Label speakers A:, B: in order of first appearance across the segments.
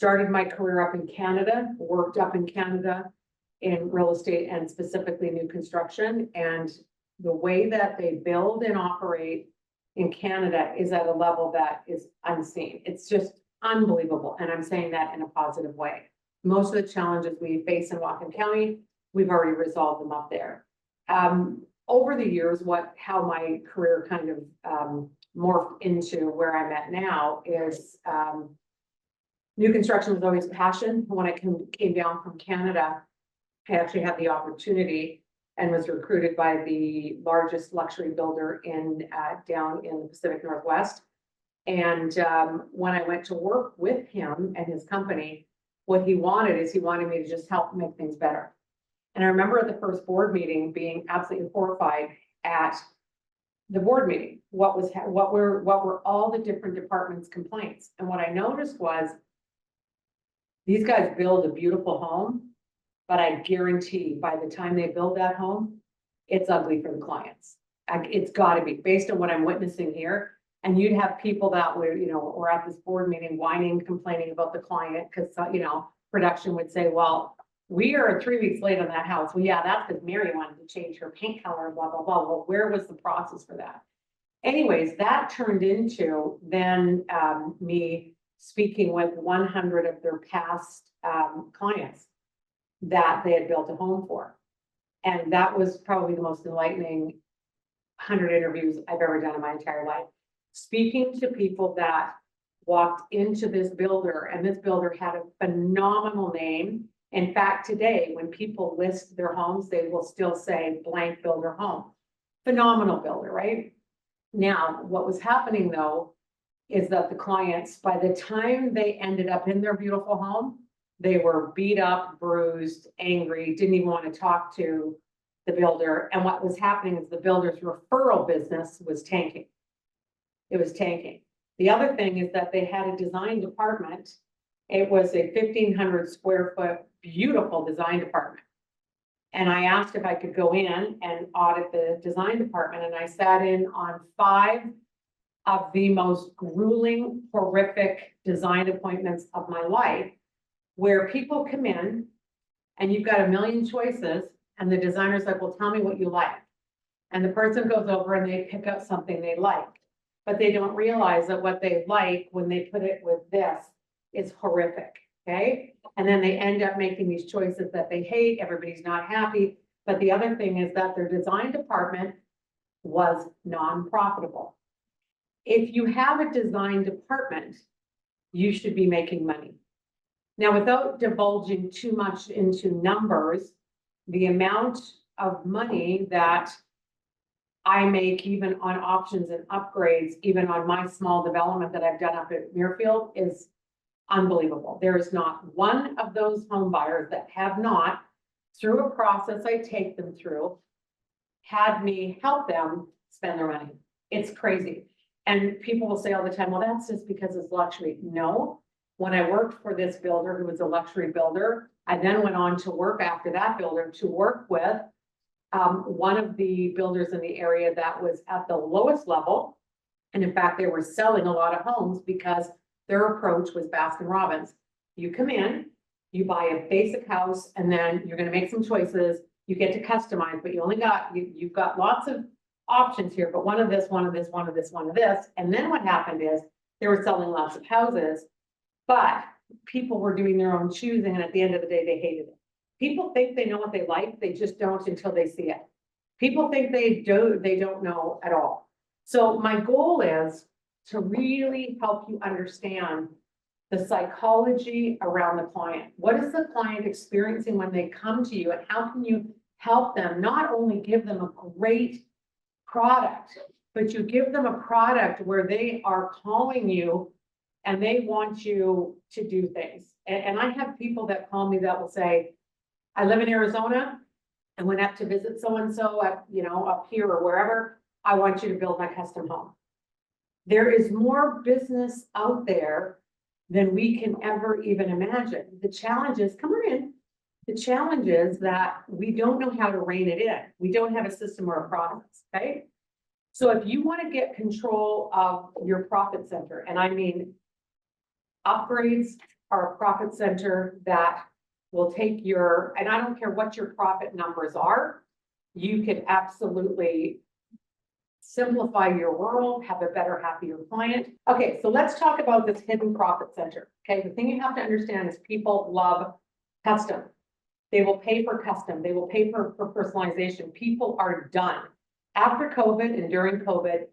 A: Started my career up in Canada, worked up in Canada in real estate and specifically new construction. And the way that they build and operate in Canada is at a level that is unseen. It's just unbelievable. And I'm saying that in a positive way. Most of the challenges we face in Whatcom County, we've already resolved them up there. Over the years, how my career kind of morphed into where I'm at now is new construction was always a passion. When I came down from Canada, I actually had the opportunity and was recruited by the largest luxury builder down in the Pacific Northwest. And when I went to work with him and his company, what he wanted me to just help make things better. And I remember at the first board meeting being absolutely horrified at the board meeting. What were all the different departments' complaints? And what I noticed was these guys build a beautiful home, but I guarantee by the time they build that home, it's ugly for the clients. It's got to be based on what I'm witnessing here. And you'd have people that were at this board meeting whining, complaining about the client because, production would say, well, we are 3 weeks late on that house. Well, yeah, that's because Mary wanted to change her paint color, blah, blah, blah. Well, where was the process for that? Anyways, that turned into then me speaking with 100 of their past clients that they had built a home for. And that was probably the most enlightening 100 interviews I've ever done in my entire life. Speaking to people that walked into this builder, and this builder had a phenomenal name. In fact, today, when people list their homes, they will still say blank builder home. Phenomenal builder, right? Now, what was happening though, is that the clients, by the time they ended up in their beautiful home, they were beat up, bruised, angry, didn't even want to talk to the builder. And what was happening is the builder's referral business was tanking. It was tanking. The other thing is that they had a design department. It was a 1,500 square foot, beautiful design department. And I asked if I could go in and audit the design department. And I sat in on 5 of the most grueling, horrific design appointments of my life, where people come in and you've got a million choices and the designer's like, well, tell me what you like. And the person goes over and they pick up something they like, but they don't realize that what they like when they put it with this is horrific, okay? And then they end up making these choices that they hate, everybody's not happy. But the other thing is that their design department was non-profitable. If you have a design department, you should be making money. Now, without divulging too much into numbers, the amount of money that I make even on options and upgrades, even on my small development that I've done up at Muirfield, is unbelievable. There is not one of those home buyers that have not, through a process I take them through, had me help them spend their money. It's crazy. And people will say all the time, well, that's just because it's luxury. No. When I worked for this builder who was a luxury builder, I then went on to work after that builder to work with one of the builders in the area that was at the lowest level. And in fact, they were selling a lot of homes because their approach was Baskin Robbins. You come in, you buy a basic house, and then you're going to make some choices. You get to customize, but you've got lots of options here, but one of this, one of this, one of this, one of this. And then what happened is they were selling lots of houses, but people were doing their own choosing. And at the end of the day, they hated it. People think they know what they like. They just don't until they see it. People think they don't know at all. So my goal is to really help you understand the psychology around the client. What is the client experiencing when they come to you, and how can you help them not only give them a great product, but you give them a product where they are calling you and they want you to do things. And I have people that call me that will say, I live in Arizona and went up to visit so-and-so up here or wherever. I want you to build my custom home. There is more business out there than we can ever even imagine. The challenge is, come on in. The challenge is that we don't know how to rein it in. We don't have a system or a process, okay? So if you want to get control of your profit center, and I mean upgrades, are a profit center that will take your, and I don't care what your profit numbers are, you can absolutely simplify your world, have a better, happier client. Okay, so let's talk about this hidden profit center. Okay, the thing you have to understand is people love custom. They will pay for custom. They will pay for personalization. People are done. After COVID and during COVID,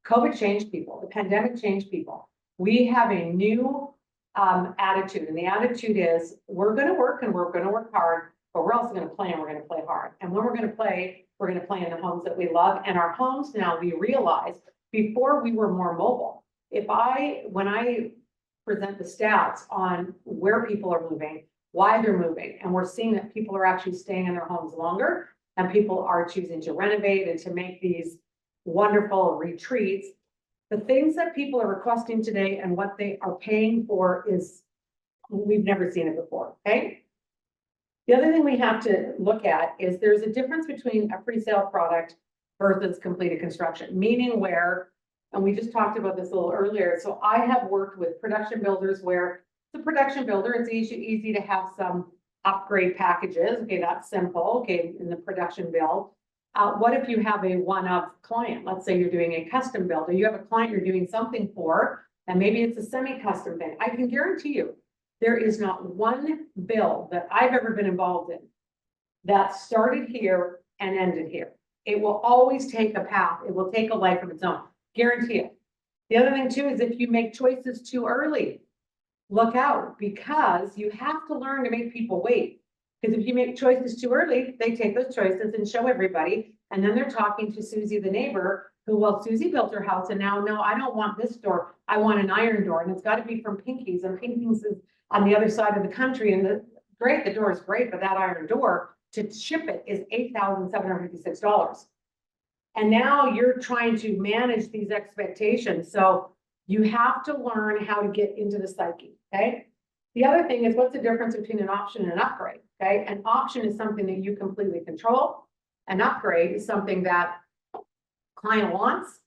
A: COVID changed people. The pandemic changed people. We have a new attitude, and the attitude is we're going to work and we're going to work hard, but we're also going to play and we're going to play hard. And when we're going to play, we're going to play in the homes that we love. And our homes now, we realize before we were more mobile. When I present the stats on where people are moving, why they're moving, and we're seeing that people are actually staying in their homes longer, and people are choosing to renovate and to make these wonderful retreats. The things that people are requesting today and what they are paying for is, we've never seen it before, okay? The other thing we have to look at is there's a difference between a pre-sale product versus completed construction, meaning where, and we just talked about this a little earlier, so I have worked with production builders where the production builder, it's easy to have some upgrade packages, okay, that's simple, okay, in the production build. What if you have a one-off client? Let's say you're doing a custom build, or you have a client you're doing something for, and maybe it's a semi-custom thing. I can guarantee you, there is not one build that I've ever been involved in that started here and ended here. It will always take a path. It will take a life of its own. Guarantee it. The other thing too is if you make choices too early, look out, because you have to learn to make people wait. Because if you make choices too early, they take those choices and show everybody. And then they're talking to Susie, the neighbor, who, well, Susie built her house and now, no, I don't want this door. I want an iron door, and it's got to be from Pinky's, and Pinky's is on the other side of the country. And the door is great, but that iron door to ship it is $8,756. And now you're trying to manage these expectations. So you have to learn how to get into the psyche, okay? The other thing is, what's the difference between an option and an upgrade, okay? An option is something that you completely control. An upgrade is something that client wants,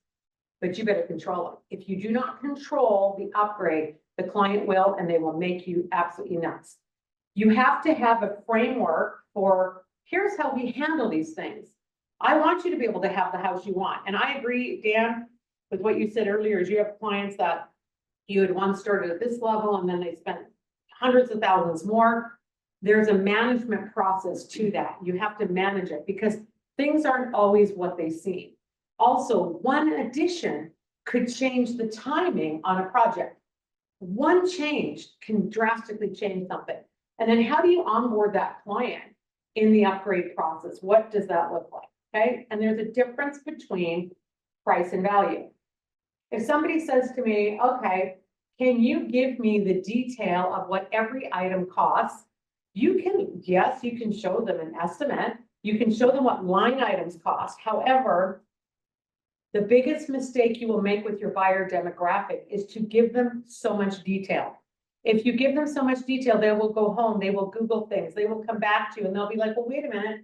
A: but you better control it. If you do not control the upgrade, the client will, and they will make you absolutely nuts. You have to have a framework for, here's how we handle these things. I want you to be able to have the house you want. And I agree, Dan, with what you said earlier, is you have clients that you had once started at this level and then they spent hundreds of thousands more. There's a management process to that. You have to manage it because things aren't always what they seem. Also, one addition could change the timing on a project. One change can drastically change something. And then how do you onboard that client in the upgrade process? What does that look like? Okay. And there's a difference between price and value. If somebody says to me, okay, can you give me the detail of what every item costs? You can, yes, you can show them an estimate. You can show them what line items cost. However, the biggest mistake you will make with your buyer demographic is to give them so much detail. If you give them so much detail, they will go home, they will Google things, they will come back to you and they'll be like, well, wait a minute,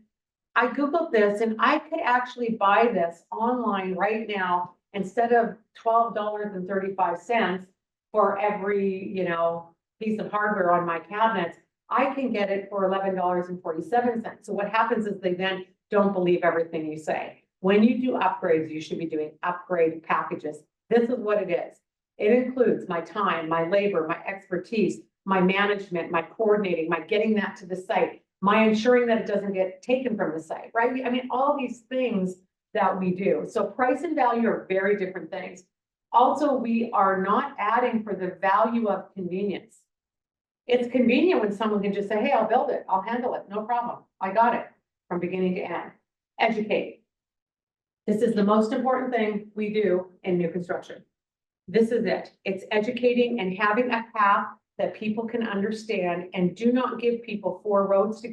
A: I Googled this and I could actually buy this online right now instead of $12.35 for every, piece of hardware on my cabinets. I can get it for $11.47. So what happens is they then don't believe everything you say. When you do upgrades, you should be doing upgrade packages. This is what it is. It includes my time, my labor, my expertise, my management, my coordinating, my getting that to the site, my ensuring that it doesn't get taken from the site, right? I mean, all these things that we do. So price and value are very different things. Also, we are not adding for the value of convenience. It's convenient when someone can just say, hey, I'll build it, I'll handle it, no problem. I got it from beginning to end. Educate. This is the most important thing we do in new construction. This is it. It's educating and having a path that people can understand, and do not give people 4 roads to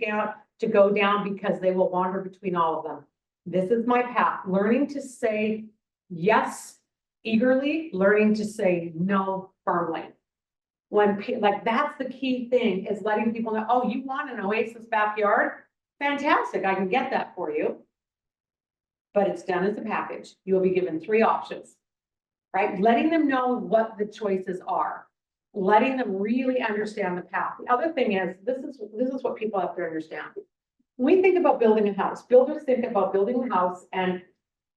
A: go down because they will wander between all of them. This is my path. Learning to say yes eagerly, learning to say no firmly. That's the key thing, is letting people know, oh, you want an oasis backyard? Fantastic, I can get that for you. But it's done as a package. You'll be given 3 options, right? Letting them know what the choices are. letting them really understand the path. The other thing is, this is what people have to understand. When we think about building a house, builders think about building a house and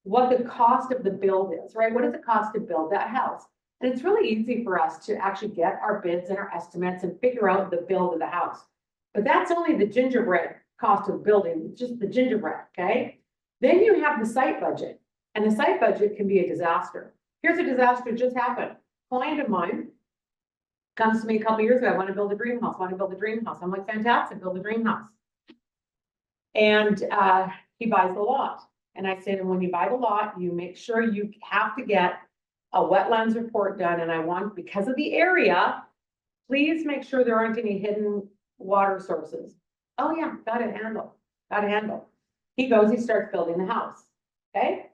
A: what the cost of the build is, right? What does it cost to build that house? And it's really easy for us to actually get our bids and our estimates and figure out the build of the house. But that's only the gingerbread cost of building, just the gingerbread, okay? Then you have the site budget, and the site budget can be a disaster. Here's a disaster just happened. A client of mine comes to me a couple years ago, I want to build a dream house, want to build a dream house. I'm like, fantastic, build a dream house. And he buys the lot. And I said, and when you buy the lot, you make sure you have to get a wetlands report done. And I want, because of the area, please make sure there aren't any hidden water sources. Oh yeah, got it handled, got it handled. He goes, he starts building the house, okay?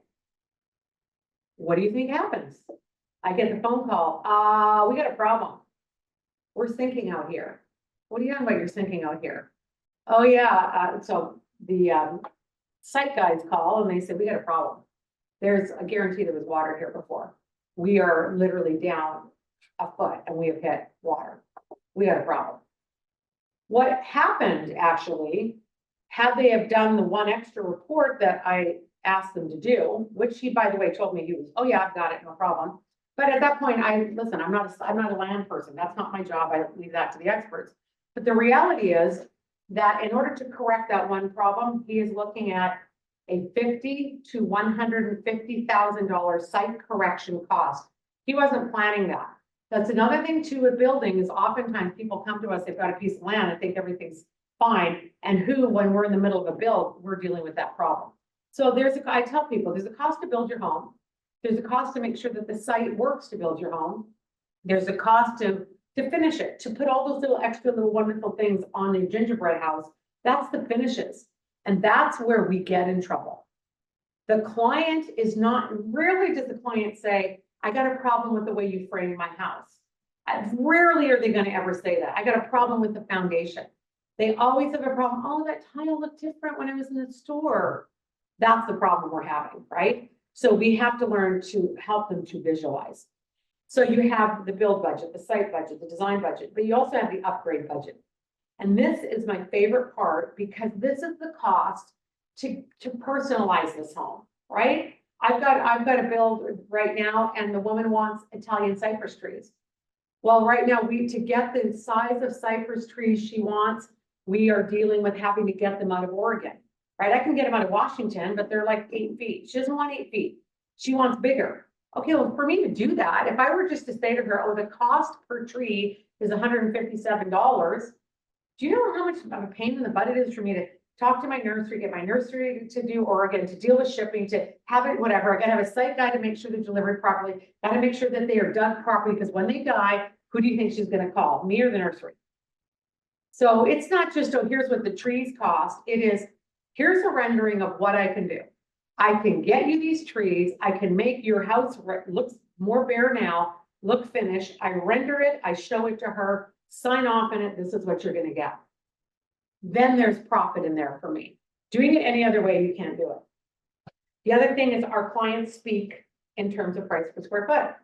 A: What do you think happens? I get the phone call, we got a problem. We're sinking out here. What are you talking about, you're sinking out here? Oh yeah, so the site guys call and they say, we got a problem. There's a guarantee there was water here before. We are literally down a foot and we have hit water. We got a problem. What happened actually, had they have done the one extra report that I asked them to do, which he, by the way, told me he was, oh yeah, I've got it, no problem. But at that point, listen, I'm not a land person. That's not my job. I leave that to the experts. But the reality is that in order to correct that one problem, he is looking at a $50,000 to $150,000 site correction cost. He wasn't planning that. That's another thing too with building is oftentimes people come to us, they've got a piece of land and think everything's fine. And when we're in the middle of a build, we're dealing with that problem. So I tell people, there's a cost to build your home. There's a cost to make sure that the site works to build your home. There's a cost to finish it, to put all those little extra little wonderful things on the gingerbread house. That's the finishes. And that's where we get in trouble. The client is not, rarely does the client say, I got a problem with the way you framed my house. Rarely are they going to ever say that. I got a problem with the foundation. They always have a problem. Oh, that tile looked different when I was in the store. That's the problem we're having, right? So we have to learn to help them to visualize. So you have the build budget, the site budget, the design budget, but you also have the upgrade budget. And this is my favorite part because this is the cost to personalize this home, right? I've got a build right now and the woman wants Italian cypress trees. Well, right now to get the size of cypress trees she wants, we are dealing with having to get them out of Oregon, right? I can get them out of Washington, but they're like 8 feet. She doesn't want 8 feet. She wants bigger. Okay, well, for me to do that, if I were just to say to her, oh, the cost per tree is $157, do you know how much of a pain in the butt it is for me to talk to my nursery, get my nursery to do Oregon, to deal with shipping, to have it, whatever. I gotta have a site guy to make sure they're delivered properly. Gotta make sure that they are dug properly because when they die, who do you think she's gonna call? Me or the nursery? So it's not just, oh, here's what the trees cost. It is, here's a rendering of what I can do. I can get you these trees. I can make your house look more bare now, look finished. I render it, I show it to her, sign off on it. This is what you're gonna get. Then there's profit in there for me. Doing it any other way, you can't do it. The other thing is our clients speak in terms of price per square foot.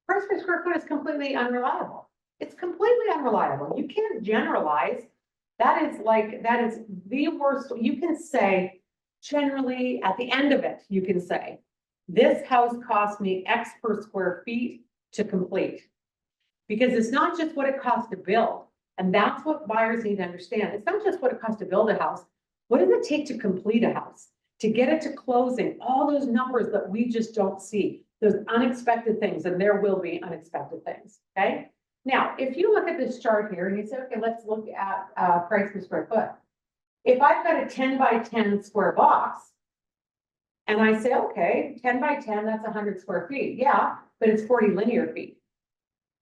A: Price per square foot is completely unreliable. It's completely unreliable. You can't generalize. That is the worst. You can say, generally at the end of it, you can say, this house cost me X per square feet to complete. Because it's not just what it costs to build. And that's what buyers need to understand. It's not just what it costs to build a house. What does it take to complete a house? To get it to closing, all those numbers that we just don't see, those unexpected things, and there will be unexpected things, okay? Now, if you look at this chart here and you say, okay, let's look at price per square foot. If I've got a 10 by 10 square box, and I say, okay, 10 by 10, that's 100 square feet. Yeah, but it's 40 linear feet.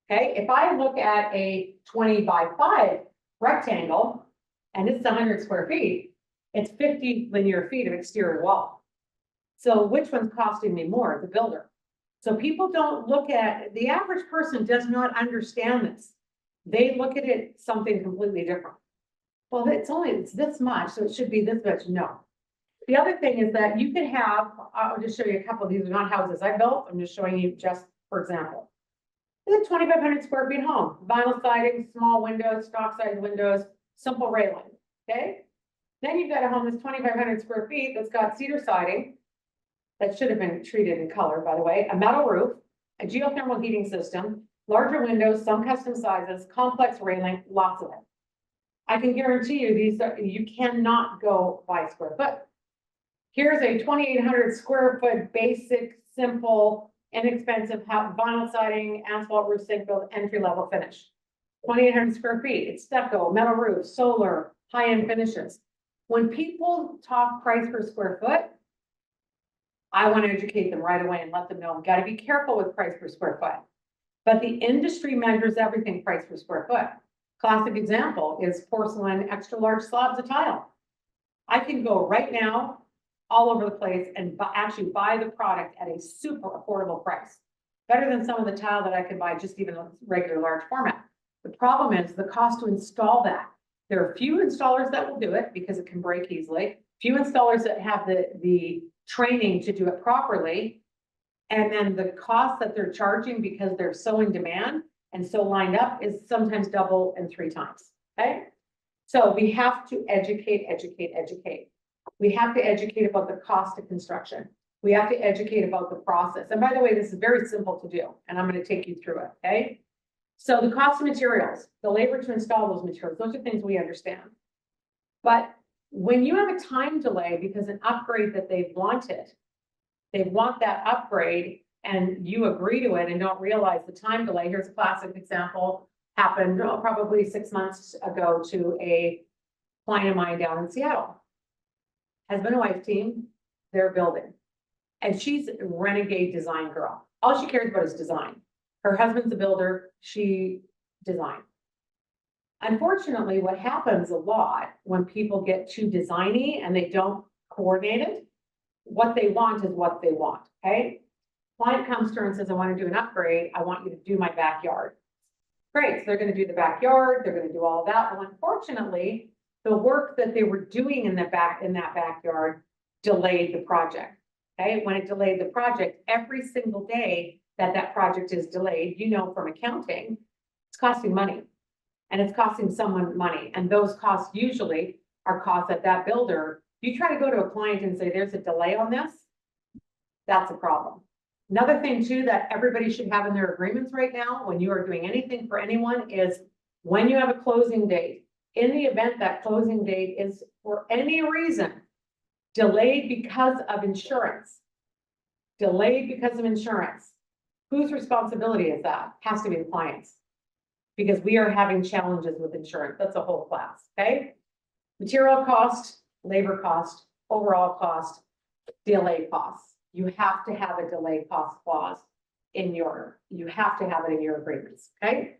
A: Okay, if I look at a 20 by 5 rectangle and it's 100 square feet, it's 50 linear feet of exterior wall. So which one's costing me more? The builder. So people don't look at, the average person does not understand this. They look at it something completely different. Well, it's this much, so it should be this much. No. The other thing is that you can have, I'll just show you a couple of these are not houses I built. I'm just showing you just for example. The a 2,500 square feet home, vinyl siding, small windows, stock size windows, simple railing, okay? Then you've got a home that's 2,500 square feet that's got cedar siding that should have been treated in color, by the way, a metal roof, a geothermal heating system, larger windows, some custom sizes, complex railing, lots of it. I can guarantee you you cannot go by square foot. Here's a 2,800 square foot, basic, simple, inexpensive vinyl siding, asphalt roof, sink build, entry level finish. 2,800 square feet, it's stucco, metal roof, solar, high-end finishes. When people talk price per square foot, I want to educate them right away and let them know, got to be careful with price per square foot. But the industry measures everything price per square foot. Classic example is porcelain extra large slabs of tile. I can go right now all over the place and actually buy the product at a super affordable price. Better than some of the tile that I can buy just even a regular large format. The problem is the cost to install that. There are few installers that will do it because it can break easily. Few installers that have the training to do it properly. And then the cost that they're charging because they're so in demand and so lined up is sometimes double and 3 times, okay? So we have to educate. We have to educate about the cost of construction. We have to educate about the process. And by the way, this is very simple to do, and I'm going to take you through it, okay? So the cost of materials, the labor to install those materials, those are things we understand. But when you have a time delay because an upgrade that they want that upgrade and you agree to it and don't realize the time delay. Here's a classic example, happened probably 6 months ago to a client of mine down in Seattle. Husband and wife team, they're building. And she's a renegade design girl. All she cares about is design. Her husband's a builder, she designed. Unfortunately, what happens a lot when people get too designy and they don't coordinate it, what they want is what they want, okay? Client comes to her and says, I want to do an upgrade. I want you to do my backyard. Great, so they're going to do the backyard. They're going to do all of that. Well, unfortunately, the work that they were doing in that backyard delayed the project, okay? When it delayed the project, every single day that project is delayed, you know, from accounting, it's costing money. And it's costing someone money. And those costs usually are costs that builder. You try to go to a client and say, there's a delay on this, that's a problem. Another thing too, that everybody should have in their agreements right now, when you are doing anything for anyone, is when you have a closing date, in the event that closing date is for any reason delayed because of insurance, whose responsibility is that? Has to be the client's. Because we are having challenges with insurance. That's a whole class, okay? Material cost, labor cost, overall cost, delay costs. You have to have a delay cost clause you have to have it in your agreements, okay?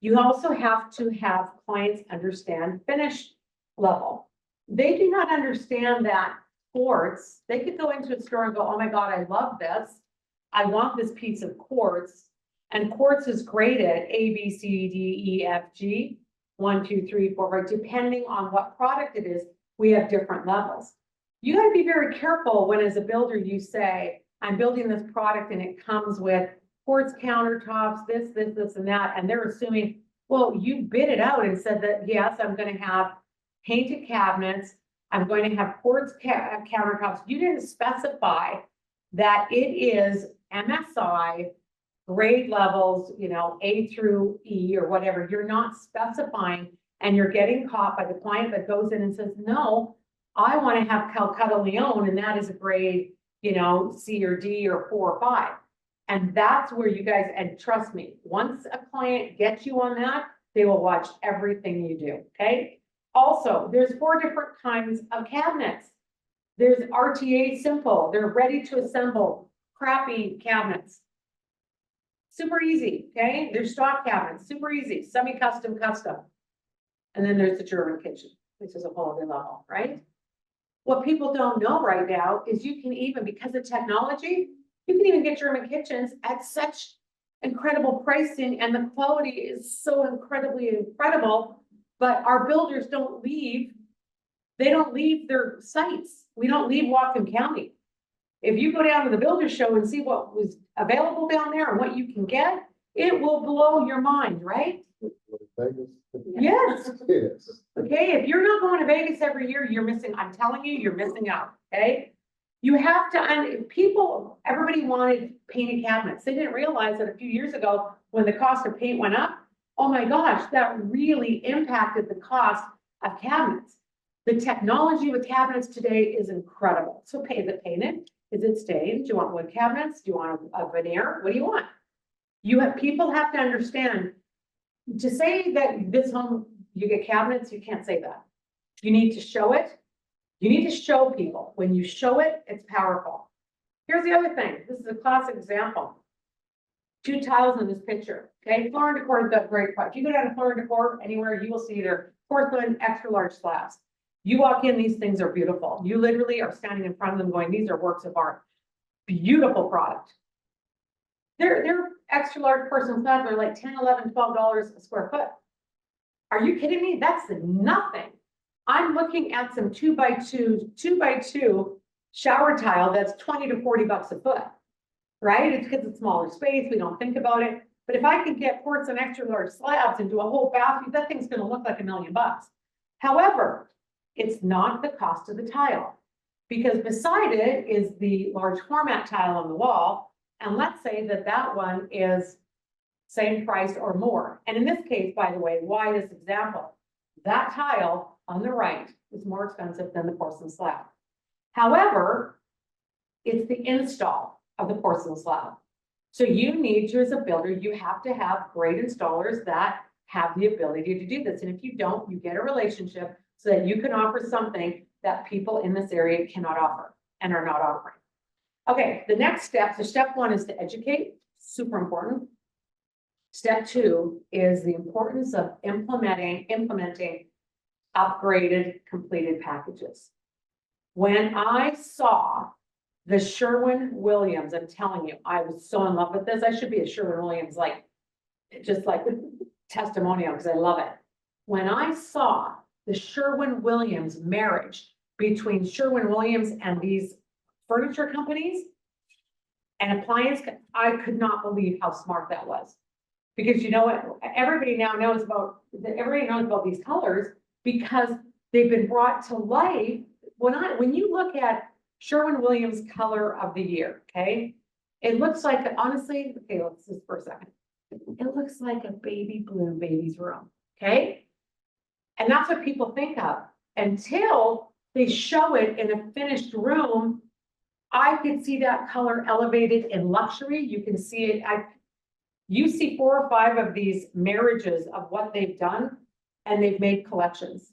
A: You also have to have clients understand finish level. They do not understand that quartz. They could go into a store and go, oh my God, I love this. I want this piece of quartz. And quartz is graded A, B, C, D, E, F, G, 1, 2, 3, 4, right? Depending on what product it is, we have different levels. You got to be very careful when, as a builder, you say, I'm building this product and it comes with quartz countertops, this, and that. And they're assuming, well, you bid it out and said that, yes, I'm going to have painted cabinets. I'm going to have quartz countertops. You didn't specify that it is MSI grade levels, you know, A through E or whatever. You're not specifying, and you're getting caught by the client that goes in and says, no, I want to have Calcutta Leone, and that is a grade, you know, C or D or 4 or 5. And that's where you guys, and trust me, once a client gets you on that, they will watch everything you do, okay? Also, there's 4 different kinds of cabinets. There's RTA simple, they're ready to assemble, crappy cabinets. Super easy, okay? There's stock cabinets, super easy, semi-custom, custom. And then there's the German kitchen, which is a whole other level, right? What people don't know right now is you can even, because of technology, you can even get German kitchens at such incredible pricing, and the quality is so incredibly incredible, but our builders don't leave, they don't leave their sites. We don't leave Whatcom County. If you go down to the builder show and see what was available down there and what you can get, It will blow your mind, right?
B: Vegas.
A: Yes.
B: Yes.
A: Okay, if you're not going to Vegas every year, you're missing, I'm telling you, you're missing out, okay? You have to, and people, everybody wanted painted cabinets. They didn't realize that a few years ago, when the cost of paint went up, oh my gosh, that really impacted the cost of cabinets. The technology with cabinets today is incredible. So is it painted? Is it stained? Do you want wood cabinets? Do you want a veneer? What do you want? People have to understand, to say that this home, you get cabinets, you can't say that. You need to show it. You need to show people. When you show it, it's powerful. Here's the other thing. This is a classic example. 2 tiles in this picture, okay? Floor and Decor has got great product. If you go down to Floor and Decor anywhere, you will see their porcelain extra large slabs. You walk in, these things are beautiful. You literally are standing in front of them going, these are works of art. Beautiful product. They're extra large porcelain slabs are like $10, $11, $12 a square foot. Are you kidding me? That's nothing. I'm looking at some 2x2 shower tile that's 20 to 40 bucks a foot, right? It's because it's smaller space. We don't think about it. But if I can get porcelain extra large slabs and do a whole bathroom, that thing's going to look like $1 million. However, it's not the cost of the tile, because beside it is the large format tile on the wall. And let's say that that one is same price or more. And in this case, by the way, why this example? That tile on the right is more expensive than the porcelain slab. However, it's the install of the porcelain slab. So you need to, as a builder, you have to have great installers that have the ability to do this. And if you don't, you get a relationship so that you can offer something that people in this area cannot offer and are not offering. Okay, the next step, so step 1 is to educate, super important. Step 2 is the importance of implementing upgraded, completed packages. When I saw the Sherwin-Williams, I'm telling you, I was so in love with this. I should be a Sherwin-Williams, just like testimonial, because I love it. When I saw the Sherwin-Williams marriage between Sherwin-Williams and these furniture companies and appliance, I could not believe how smart that was. Because you know what, everybody now knows about, these colors because they've been brought to life. When you look at Sherwin-Williams color of the year, okay, it looks like, honestly, okay, let's just for a second. It looks like a baby blue baby's room, okay? And that's what people think of until they show it in a finished room. I could see that color elevated in luxury. You can see it. You see 4 or 5 of these marriages of what they've done, and they've made collections.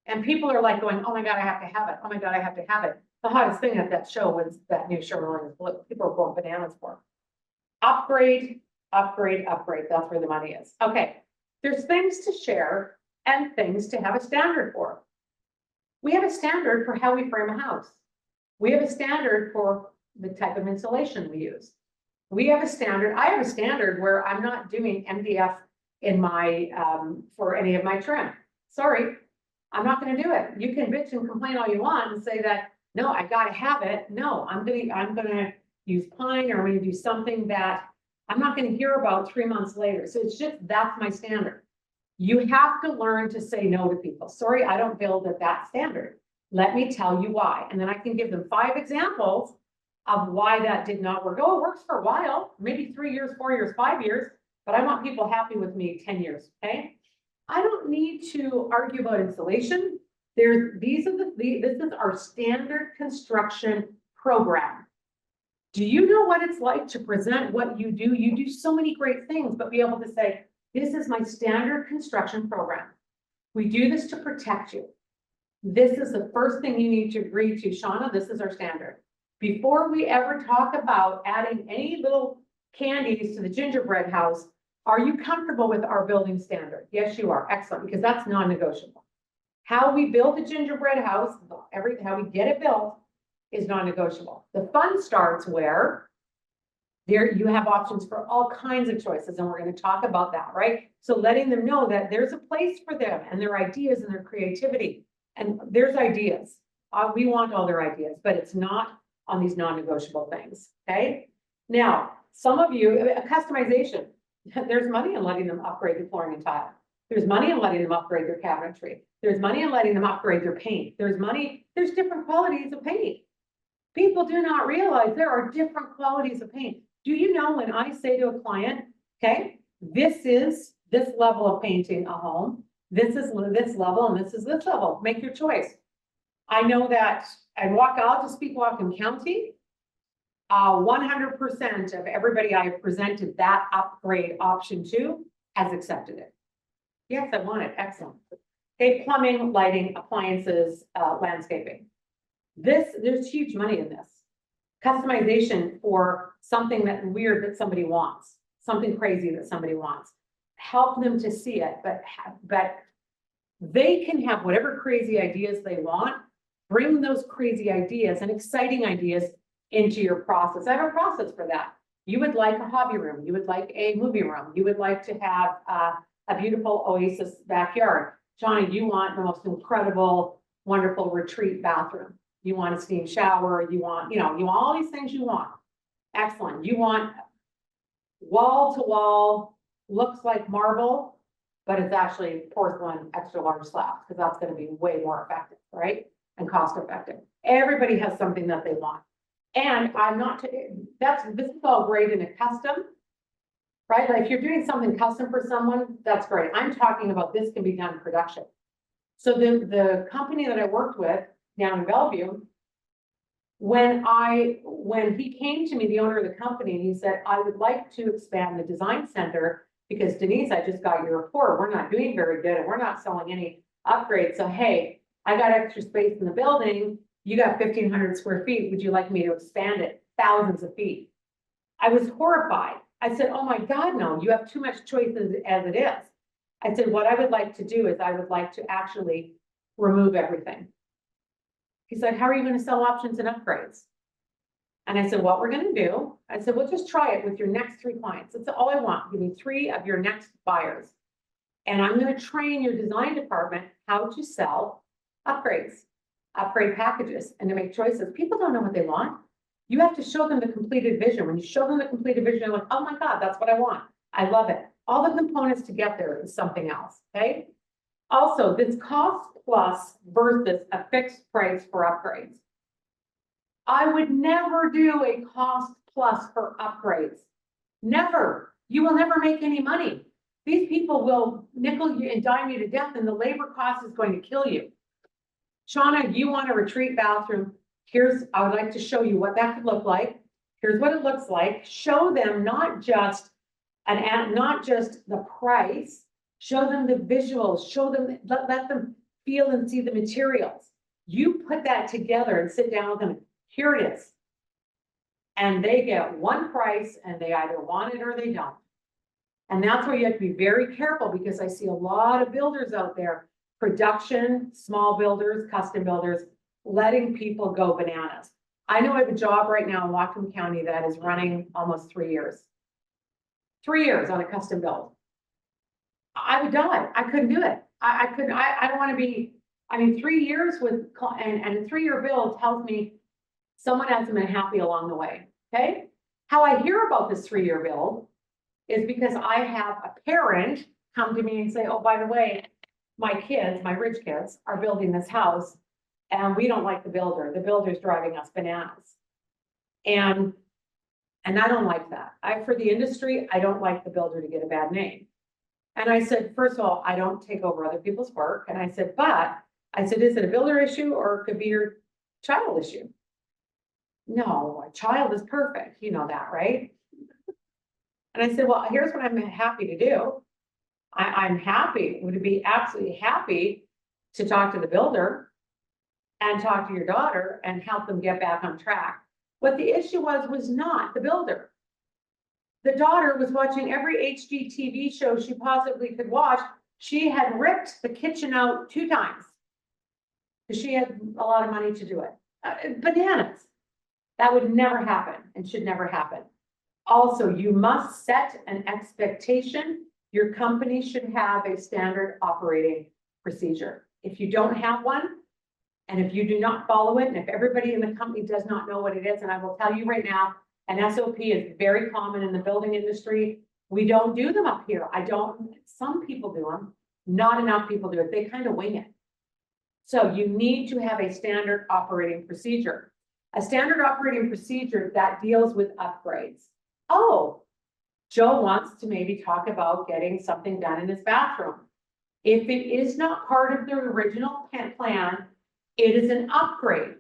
A: And people are like going, oh my God, I have to have it. Oh my God, I have to have it. The hottest thing at that show was that new Sherwin-Williams blue. People are going bananas for it. Upgrade, upgrade, upgrade. That's where the money is. Okay, there's things to share and things to have a standard for. We have a standard for how we frame a house. We have a standard for the type of insulation we use. We have a standard. I have a standard where I'm not doing MDF in my, for any of my trim. Sorry, I'm not going to do it. You can bitch and complain all you want and say that, no, I got to have it. No, I'm going to use pine, or I'm going to do something that I'm not going to hear about 3 months later. So it's just, that's my standard. You have to learn to say no to people. Sorry, I don't build at that standard. Let me tell you why. And then I can give them 5 examples of why that did not work. Oh, it works for a while, maybe 3 years, 4 years, 5 years, but I want people happy with me 10 years, okay? I don't need to argue about insulation. This is our standard construction program. Do you know what it's like to present what you do? You do so many great things, but be able to say, this is my standard construction program. We do this to protect you. This is the first thing you need to agree to, Shauna. This is our standard. Before we ever talk about adding any little candies to the gingerbread house, are you comfortable with our building standard? Yes, you are. Excellent, because that's non-negotiable. How we build a gingerbread house, how we get it built is non-negotiable. The fun starts where there you have options for all kinds of choices, and we're going to talk about that, right? So letting them know that there's a place for them and their ideas and their creativity. And there's ideas. We want all their ideas, but it's not on these non-negotiable things, okay? Now, some of you, customization. There's money in letting them upgrade the flooring and tile. There's money in letting them upgrade their cabinetry. There's money in letting them upgrade their paint. There's different qualities of paint. People do not realize there are different qualities of paint. Do you know when I say to a client, okay, this is this level of painting a home, this is this level, and this is this level, make your choice. I know that, I'll just speak Whatcom County. 100% of everybody I've presented that upgrade option to has accepted it. Yes, I want it, excellent. Okay, plumbing, lighting, appliances, landscaping. There's huge money in this. Customization for something that weird that somebody wants, something crazy that somebody wants. Help them to see it, but they can have whatever crazy ideas they want. Bring those crazy ideas and exciting ideas into your process. I have a process for that. You would like a hobby room. You would like a movie room. You would like to have a beautiful oasis backyard. Johnny, you want the most incredible, wonderful retreat bathroom. You want a steam shower. You want all these things you want. Excellent. You want wall to wall, looks like marble, but it's actually porcelain extra large slabs because that's going to be way more effective, right? And cost effective. Everybody has something that they want. And this is all great in a custom, right? Like if you're doing something custom for someone, that's great. I'm talking about this can be done in production. So the company that I worked with down in Bellevue, when he came to me, the owner of the company, and he said, I would like to expand the design center because Denise, I just got your report. We're not doing very good and we're not selling any upgrades. So, hey, I got extra space in the building. You got 1,500 square feet. Would you like me to expand it? Thousands of feet. I was horrified. I said, oh my God, no, you have too much choice as it is. I said, what I would like to do is I would like to actually remove everything. He said, how are you going to sell options and upgrades? And I said, what we're going to do, I said, well, just try it with your next 3 clients. That's all I want. Give me 3 of your next buyers. And I'm going to train your design department how to sell upgrades, upgrade packages, and to make choices. People don't know what they want. You have to show them the completed vision. When you show them the completed vision, they're like, oh my God, that's what I want. I love it. All the components to get there is something else, okay? Also, this cost plus versus a fixed price for upgrades. I would never do a cost plus for upgrades. Never. You will never make any money. These people will nickel you and dime you to death, and the labor cost is going to kill you. Shauna, you want a retreat bathroom. I would like to show you what that could look like. Here's what it looks like. Show them not just the price, show them the visuals, show them, let them feel and see the materials. You put that together and sit down with them. Here it is. And they get one price and they either want it or they don't. And that's where you have to be very careful because I see a lot of builders out there, production, small builders, custom builders, letting people go bananas. I know I have a job right now in Whatcom County that is running almost 3 years. 3 years on a custom build. I would die. I couldn't do it. I couldn't, I don't want to be, 3 years with, and a 3-year build tells me someone hasn't been happy along the way, okay? How I hear about this 3-year build is because I have a parent come to me and say, oh, by the way, my kids, my rich kids, are building this house and we don't like the builder. The builder's driving us bananas. And I don't like that. For the industry, I don't like the builder to get a bad name. And I said, first of all, I don't take over other people's work. And I said, is it a builder issue or it could be your child issue? No, a child is perfect. You know that, right? And I said, well, here's what I'm happy to do. I'm happy, would be absolutely happy to talk to the builder and talk to your daughter and help them get back on track. What the issue was not the builder. The daughter was watching every HGTV show she possibly could watch. She had ripped the kitchen out 2 times because she had a lot of money to do it. Bananas. That would never happen and should never happen. Also, you must set an expectation. Your company should have a standard operating procedure. If you don't have one, and if you do not follow it, and if everybody in the company does not know what it is, and I will tell you right now, an SOP is very common in the building industry. We don't do them up here. Some people do them, not enough people do it. They kind of wing it. So you need to have a standard operating procedure. A standard operating procedure that deals with upgrades. Oh, Joe wants to maybe talk about getting something done in his bathroom. If it is not part of the original plan, it is an upgrade.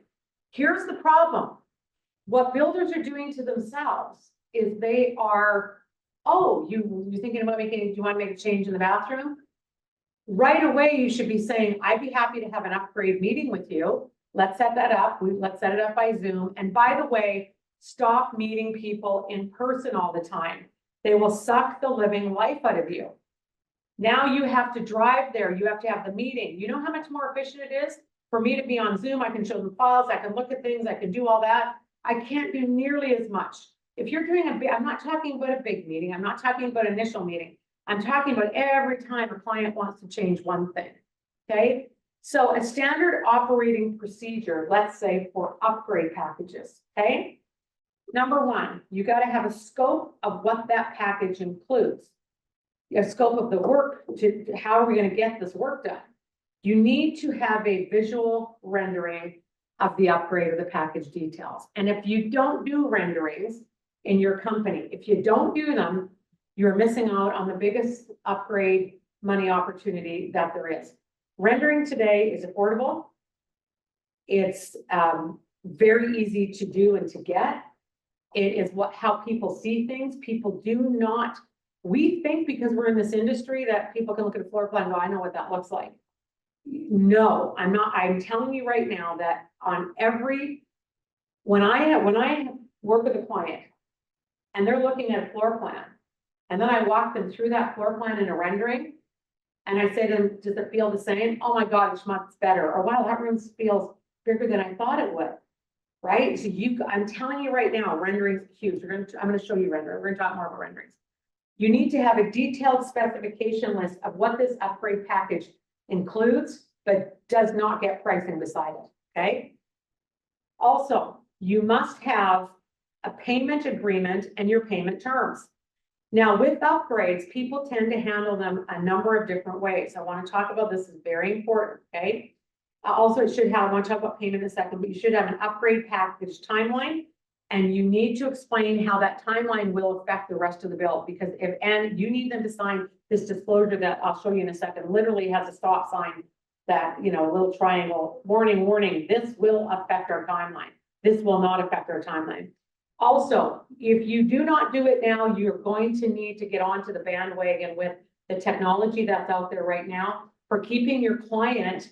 A: Here's the problem. What builders are doing to themselves is they are, oh, you're thinking about do you want to make a change in the bathroom? Right away, you should be saying, I'd be happy to have an upgrade meeting with you. Let's set that up. Let's set it up by Zoom. And by the way, stop meeting people in person all the time. They will suck the living life out of you. Now you have to drive there. You have to have the meeting. You know how much more efficient it is for me to be on Zoom? I can show them files. I can look at things. I can do all that. I can't do nearly as much. If you're doing I'm not talking about a big meeting. I'm not talking about initial meeting. I'm talking about every time a client wants to change one thing. Okay. So a standard operating procedure, let's say for upgrade packages. Okay. Number one, you got to have a scope of what that package includes. A scope of the work to how are we going to get this work done? You need to have a visual rendering of the upgrade or the package details. And if you don't do renderings in your company, if you don't do them, you're missing out on the biggest upgrade money opportunity that there is. Rendering today is affordable. It's very easy to do and to get. It is how people see things. People do not, we think because we're in this industry that people can look at a floor plan and go, I know what that looks like. No, I'm not. I'm telling you right now that on when I work with a client and they're looking at a floor plan, and then I walk them through that floor plan in a rendering, and I say to them, does it feel the same? Oh my God, it's much better. Or wow, that room feels bigger than I thought it would. Right? So I'm telling you right now, renderings are huge. I'm going to show you rendering. We're going to talk more about renderings. You need to have a detailed specification list of what this upgrade package includes, but does not get pricing beside it. Okay. Also, you must have a payment agreement and your payment terms. Now, with upgrades, people tend to handle them a number of different ways. I want to talk about this, is very important. Okay. Also, it should have, I want to talk about payment in a second, but you should have an upgrade package timeline, and you need to explain how that timeline will affect the rest of the bill, because and you need them to sign this disclosure that I'll show you in a second, literally has a stop sign that, a little triangle, warning, warning, this will affect our timeline. This will not affect our timeline. Also, if you do not do it now, you're going to need to get onto the bandwagon with the technology that's out there right now for keeping your client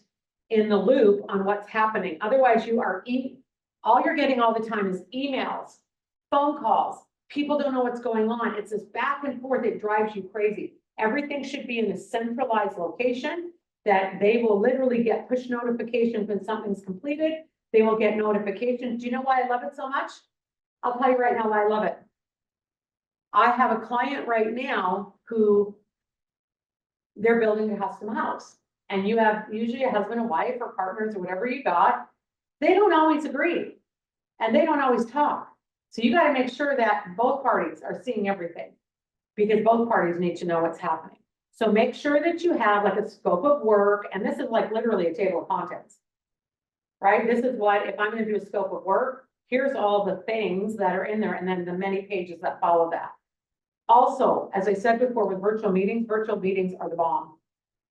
A: in the loop on what's happening. Otherwise, all you're getting all the time is emails, phone calls. People don't know what's going on. It's this back and forth. It drives you crazy. Everything should be in a centralized location that they will literally get push notifications when something's completed. They will get notifications. Do you know why I love it so much? I'll tell you right now why I love it. I have a client right now who they're building a custom house. And you have usually a husband and wife or partners or whatever you got. They don't always agree and they don't always talk. So you got to make sure that both parties are seeing everything, because both parties need to know what's happening. So make sure that you have like a scope of work. And this is like literally a table of contents, right? This is what, if I'm going to do a scope of work, here's all the things that are in there. And then the many pages that follow that. Also, as I said before, with virtual meetings are the bomb.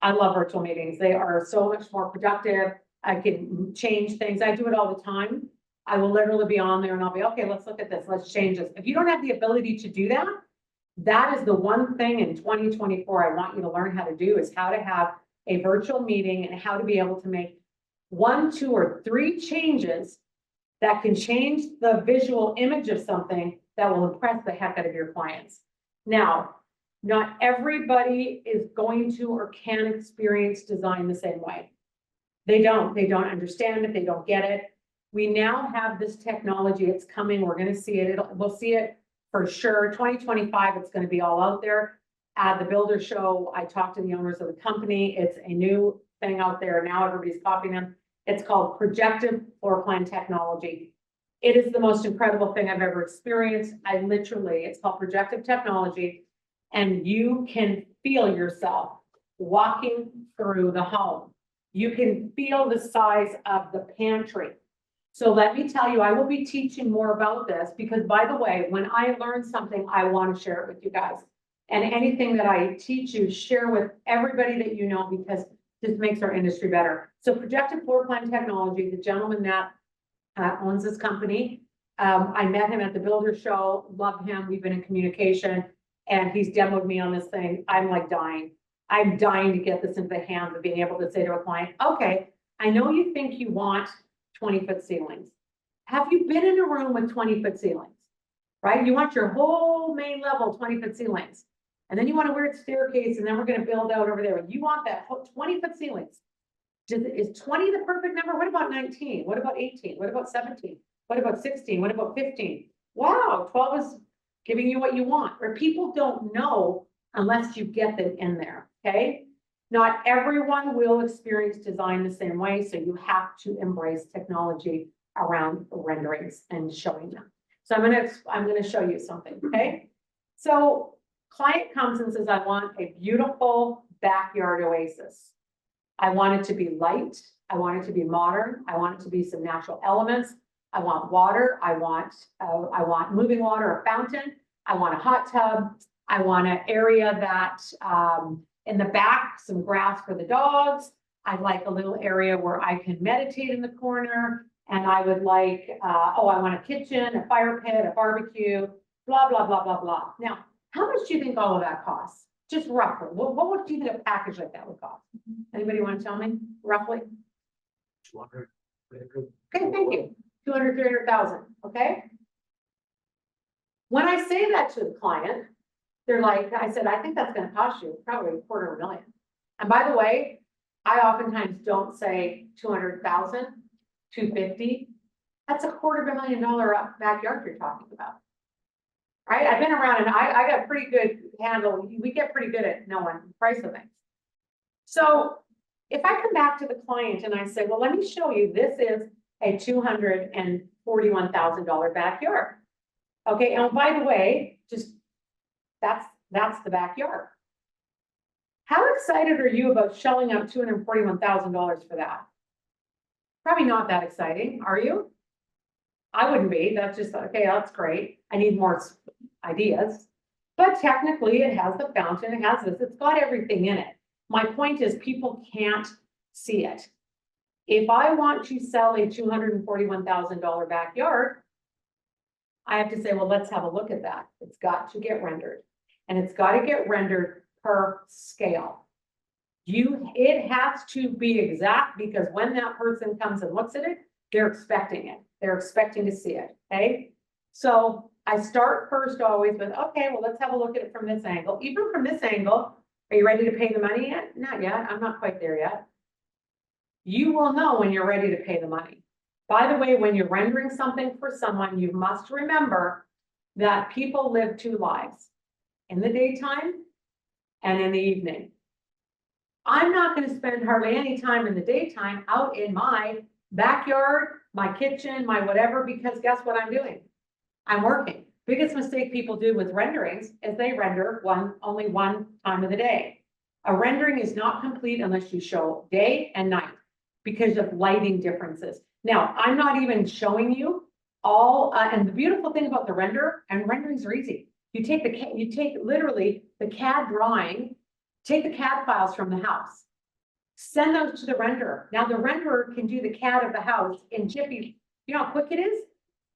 A: I love virtual meetings. They are so much more productive. I can change things. I do it all the time. I will literally be on there and I'll be, okay, let's look at this. Let's change this. If you don't have the ability to do that, that is the one thing in 2024 I want you to learn how to do, is how to have a virtual meeting and how to be able to make 1, 2, or 3 changes that can change the visual image of something that will impress the heck out of your clients. Now, not everybody is going to or can experience design the same way. They don't understand it. They don't get it. We now have this technology. It's coming. We're going to see it. We'll see it for sure. 2025, it's going to be all out there. At the Builder Show, I talked to the owners of the company. It's a new thing out there. Now everybody's copying them. It's called projective floor plan technology. It is the most incredible thing I've ever experienced. It's called projective technology. and you can feel yourself walking through the home. You can feel the size of the pantry. So let me tell you, I will be teaching more about this because, by the way, when I learn something, I want to share it with you guys. And anything that I teach you, share with everybody that you know, because this makes our industry better. So projected floor plan technology, the gentleman that owns this company, I met him at the builder show, love him, we've been in communication, and he's demoed me on this thing. I'm like dying. I'm dying to get this into the hands of being able to say to a client, okay, I know you think you want 20-foot ceilings. Have you been in a room with 20-foot ceilings? Right? You want your whole main level 20-foot ceilings. And then you want a weird staircase, and then we're going to build out over there. You want that 20-foot ceilings. Is 20 the perfect number? What about 19? What about 18? What about 17? What about 16? What about 15? Wow, 12 is giving you what you want. Or people don't know unless you get them in there, okay? Not everyone will experience design the same way, so you have to embrace technology around renderings and showing them. So I'm gonna show you something, okay? So client comes and says, I want a beautiful backyard oasis. I want it to be light. I want it to be modern. I want it to be some natural elements. I want water. I want moving water, a fountain. I want a hot tub. I want an area that in the back, some grass for the dogs. I'd like a little area where I can meditate in the corner. And I would like, I want a kitchen, a fire pit, a barbecue, blah, blah, blah, blah, blah. Now, how much do you think all of that costs? Just roughly. What do you think a package like that would cost? Anybody want to tell me roughly?
B: 200.
A: Okay, thank you. 200, 300,000, okay? When I say that to the client, they're like, I said, I think that's going to cost you probably $250,000. And by the way, I oftentimes don't say 200,000, 250. That's $250,000 backyard you're talking about. Right? I've been around and I got pretty good handle. We get pretty good at knowing the price of things. So if I come back to the client and I say, well, let me show you, this is a $241,000 backyard. Okay, and by the way, just that's the backyard. How excited are you about shelling out $241,000 for that? Probably not that exciting, are you? I wouldn't be. That's just, okay, that's great. I need more ideas. But technically it has the fountain, it has this, it's got everything in it. My point is people can't see it. If I want to sell a $241,000 backyard, I have to say, well, let's have a look at that. It's got to get rendered. And it's got to get rendered per scale. It has to be exact, because when that person comes and looks at it, they're expecting it. They're expecting to see it, okay? So I start first always with, okay, well, let's have a look at it from this angle. Even from this angle, are you ready to pay the money yet? Not yet. I'm not quite there yet. You will know when you're ready to pay the money. By the way, when you're rendering something for someone, you must remember that people live two lives, in the daytime and in the evening. I'm not going to spend hardly any time in the daytime out in my backyard, my kitchen, my whatever, because guess what I'm doing? I'm working. Biggest mistake people do with renderings is they render only one time of the day. A rendering is not complete unless you show day and night because of lighting differences. Now, I'm not even showing you all, and the beautiful thing about the renderings are easy. You take literally the CAD drawing, take the CAD files from the house, send those to the renderer. Now the renderer can do the CAD of the house in jiffy. You know how quick it is?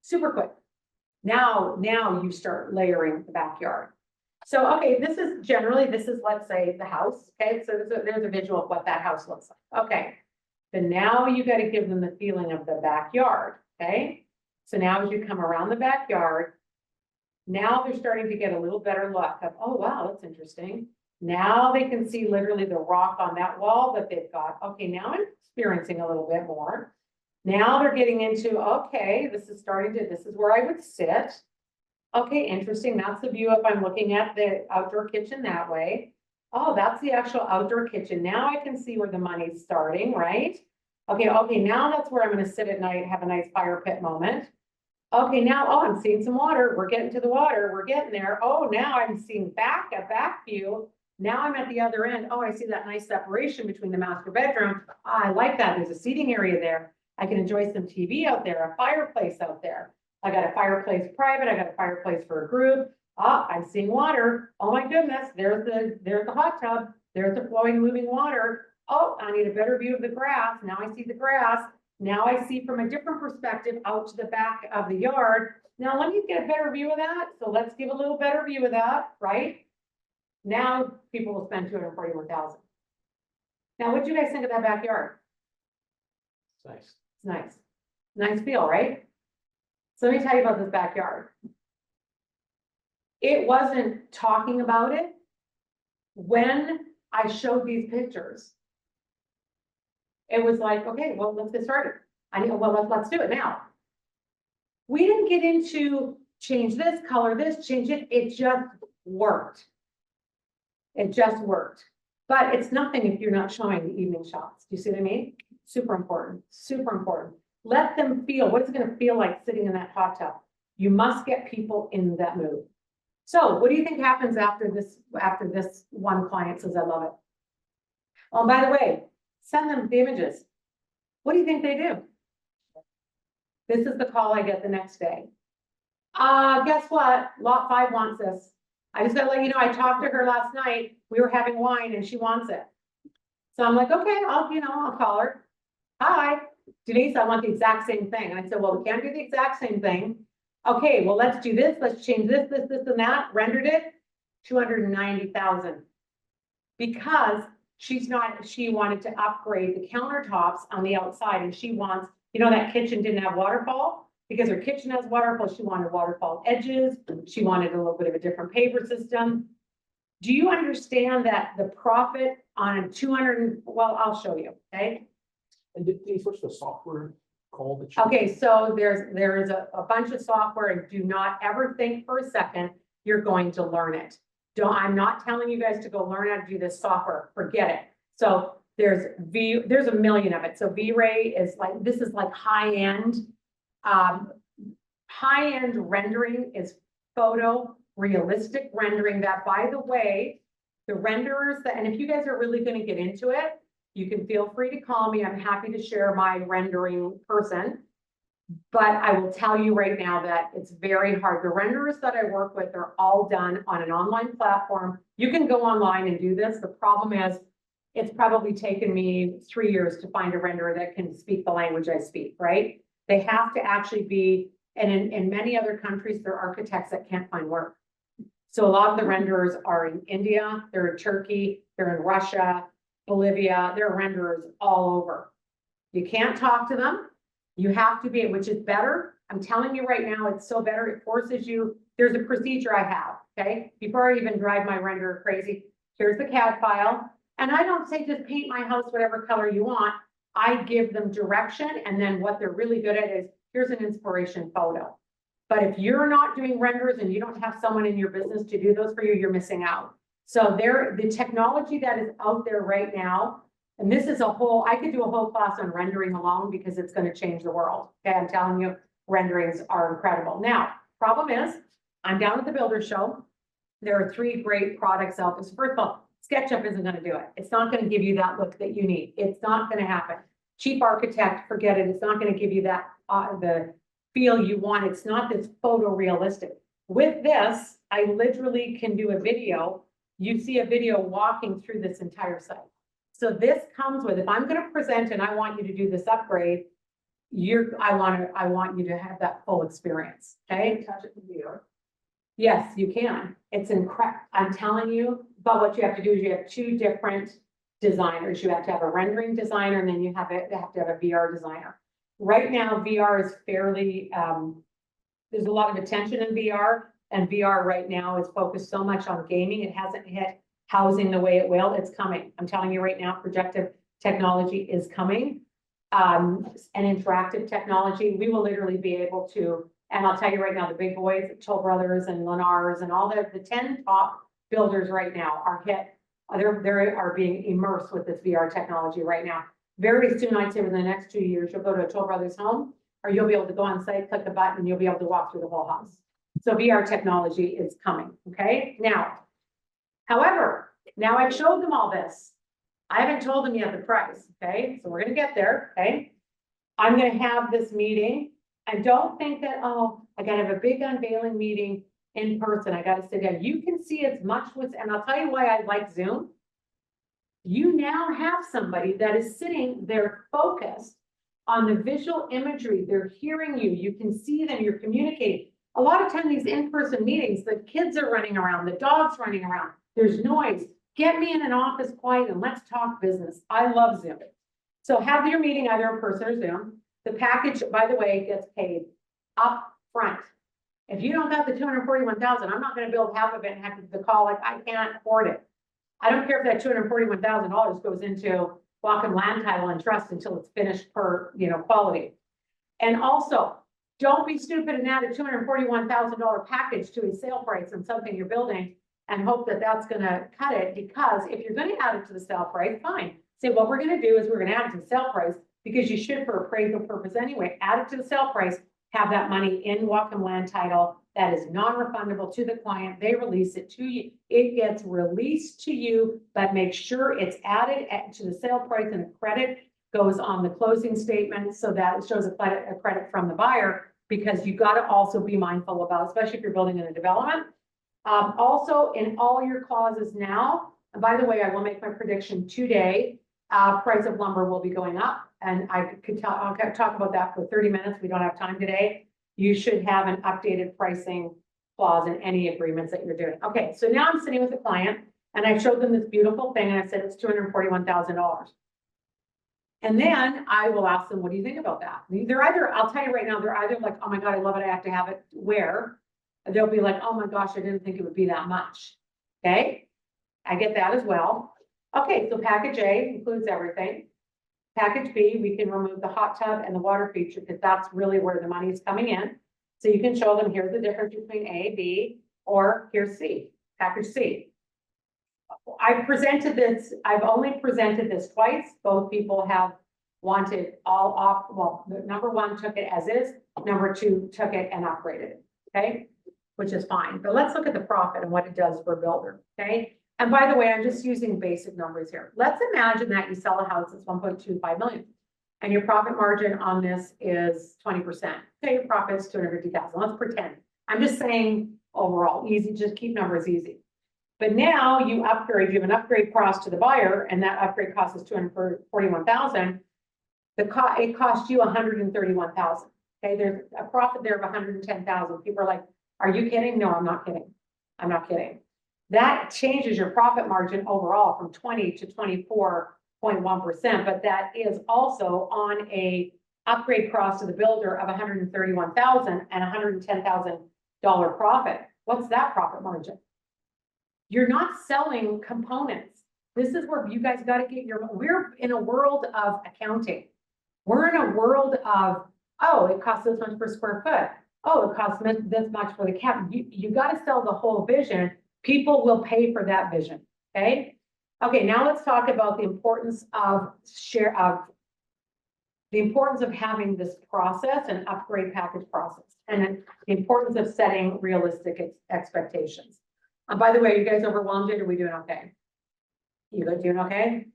A: Super quick. Now you start layering the backyard. So, okay, this is, let's say, the house. Okay, so there's a visual of what that house looks like. Okay, then now you got to give them the feeling of the backyard. Okay, so now as you come around the backyard, now they're starting to get a little better look of, oh, wow, that's interesting. Now they can see literally the rock on that wall that they've got. Okay, now I'm experiencing a little bit more. Now they're getting into, okay, this is where I would sit. Okay, interesting. That's the view if I'm looking at the outdoor kitchen that way. Oh, that's the actual outdoor kitchen. Now I can see where the money's starting, right? Okay, now that's where I'm going to sit at night, have a nice fire pit moment. Okay, now, oh, I'm seeing some water. We're getting to the water. We're getting there. Oh, now I'm seeing a back view. Now I'm at the other end. Oh, I see that nice separation between the master bedroom. Ah, I like that. There's a seating area there. I can enjoy some TV out there, a fireplace out there. I got a fireplace private. I got a fireplace for a group. Ah, I'm seeing water. Oh my goodness, there's the hot tub. There's the flowing, moving water. Oh, I need a better view of the grass. Now I see the grass. Now I see from a different perspective out to the back of the yard. Now let me get a better view of that. So let's give a little better view of that, right? Now people will spend 241,000. Now, what do you guys think of that backyard?
B: Nice.
A: It's nice. Nice feel, right? So let me tell you about this backyard. It wasn't talking about it when I showed these pictures. It was like, okay, well, let's get started. Well, let's do it now. We didn't get into change this, color this, change it. It just worked. It just worked. But it's nothing if you're not showing the evening shots. Do you see what I mean? Super important, super important. Let them feel, what is it gonna feel like sitting in that hot tub? You must get people in that mood. So what do you think happens after this one client says, I love it? Oh, by the way, send them the images. What do you think they do? This is the call I get the next day. Guess what? Lot 5 wants this. I just gotta let you know, I talked to her last night. We were having wine and she wants it. So I'm like, okay, I'll call her. Hi, Denise, I want the exact same thing. And I said, well, we can't do the exact same thing. Okay, well, let's do this. Let's change this, and that. Rendered it, 290,000. Because she wanted to upgrade the countertops on the outside and she wants, that kitchen didn't have waterfall. Because her kitchen has waterfall, she wanted waterfall edges. She wanted a little bit of a different paper system. Do you understand that the profit on a 200, well, I'll show you, okay?
B: And Denise, what's the software called?
A: Okay, so there is a bunch of software, and do not ever think for a second you're going to learn it. I'm not telling you guys to go learn how to do this software, forget it. So there's a million of it. So V-Ray is like, this is like high-end rendering is photo realistic rendering. That, by the way, the renderers and if you guys are really going to get into it, you can feel free to call me. I'm happy to share my rendering person, but I will tell you right now that it's very hard. The renderers that I work with are all done on an online platform. You can go online and do this. The problem is it's probably taken me 3 years to find a renderer that can speak the language I speak, right? They have to actually be, and in many other countries, there are architects that can't find work. So a lot of the renderers are in India, they're in Turkey, they're in Russia, Bolivia, there are renderers all over. You can't talk to them. You have to be, which is better. I'm telling you right now, it's so better. It forces you. There's a procedure I have, okay? Before I even drive my renderer crazy, here's the CAD file. And I don't say just paint my house whatever color you want. I give them direction, and then what they're really good at is, here's an inspiration photo. But if you're not doing renders and you don't have someone in your business to do those for you, you're missing out. So the technology that is out there right now, and this is I could do a whole class on rendering alone because it's going to change the world. Okay, I'm telling you, renderings are incredible. Now, problem is, I'm down at the Builder Show. There are 3 great products out there. So first of all, SketchUp isn't going to do it. It's not going to give you that look that you need. It's not going to happen. Cheap architect, forget it. It's not going to give you that the feel you want. It's not this photorealistic. With this, I literally can do a video. You see a video walking through this entire site. So this comes with, if I'm going to present and I want you to do this upgrade, I want you to have that full experience. Okay. Touch it in VR. Yes, you can. It's incredible. I'm telling you, but what you have to do is you have 2 different designers. You have to have a rendering designer, and then you have to have a VR designer. Right now, VR is fairly, there's a lot of attention in VR, and VR right now is focused so much on gaming. It hasn't hit housing the way it will. It's coming. I'm telling you right now, projective technology is coming. And interactive technology, we will literally be able to, and I'll tell you right now, the big boys, Toll Brothers and Lennars and all the 10 top builders right now are hit. They are being immersed with this VR technology right now. Very soon, I'd say within the next 2 years, you'll go to a Toll Brothers home or you'll be able to go on site, click the button, and you'll be able to walk through the whole house. So VR technology is coming, okay? Now, however, now I've showed them all this. I haven't told them yet the price, okay? So we're gonna get there, okay? I'm gonna have this meeting. And don't think that, oh, I gotta have a big unveiling meeting in person. I gotta sit down. You can see as much with, and I'll tell you why I like Zoom. You now have somebody that is sitting there focused on the visual imagery. They're hearing you. You can see them. You're communicating. A lot of time these in-person meetings, the kids are running around, the dog's running around. There's noise. Get me in an office quiet and let's talk business. I love Zoom. So have your meeting either in person or Zoom. The package, by the way, gets paid up front. If you don't got the 241,000, I'm not gonna build half of it and have to call like, I can't afford it. I don't care if that $241,000 goes into Welcome Land Title and Trust until it's finished per, quality. And also, don't be stupid and add a $241,000 package to a sale price on something you're building and hope that that's gonna cut it, because if you're gonna add it to the sale price, fine. Say what we're gonna do is we're gonna add it to the sale price because you should for appraisal purpose anyway. Add it to the sale price, have that money in Welcome Land Title. That is non-refundable to the client. They release it to you. It gets released to you, but make sure it's added to the sale price, and the credit goes on the closing statement so that it shows a credit from the buyer, because you got to also be mindful about, especially if you're building in a development. Also, in all your clauses now, and by the way, I will make my prediction today, price of lumber will be going up, and I'll talk about that for 30 minutes. We don't have time today. You should have an updated pricing clause in any agreements that you're doing. Okay, so now I'm sitting with the client and I showed them this beautiful thing and I said it's $241,000. And then I will ask them, what do you think about that? They're either, I'll tell you right now, they're either like, oh my God, I love it, I have to have it. Where? They'll be like, oh my gosh, I didn't think it would be that much. Okay, I get that as well. Okay, so package A includes everything. Package B, we can remove the hot tub and the water feature because that's really where the money is coming in. So you can show them, here's the difference between A, B, or here's C, package C. I've presented this, I've only presented this twice. Both people have wanted all off, well, number one took it as is, number two took it and upgraded it, okay? Which is fine, but let's look at the profit and what it does for a builder, okay? And by the way, I'm just using basic numbers here. Let's imagine that you sell a house that's 1.25 million and your profit margin on this is 20%. Okay, your profit is 250,000. Let's pretend. I'm just saying overall, easy, just keep numbers easy. But now you upgrade, you have an upgrade cost to the buyer, and that upgrade cost is 241,000. It cost you 131,000. Okay, there's a profit there of 110,000. People are like, are you kidding? No, I'm not kidding. I'm not kidding. That changes your profit margin overall from 20 to 24.1%, but that is also on a upgrade cost to the builder of 131,000 and $110,000 profit. What's that profit margin? You're not selling components. This is where you guys got to get we're in a world of accounting. We're in a world of, oh, it costs this much per square foot. Oh, it costs this much for the cap. You got to sell the whole vision. People will pay for that vision, okay? Okay, now let's talk about the importance of having this process and upgrade package process, and the importance of setting realistic expectations. By the way, are you guys overwhelmed yet? Are we doing okay? You guys doing okay?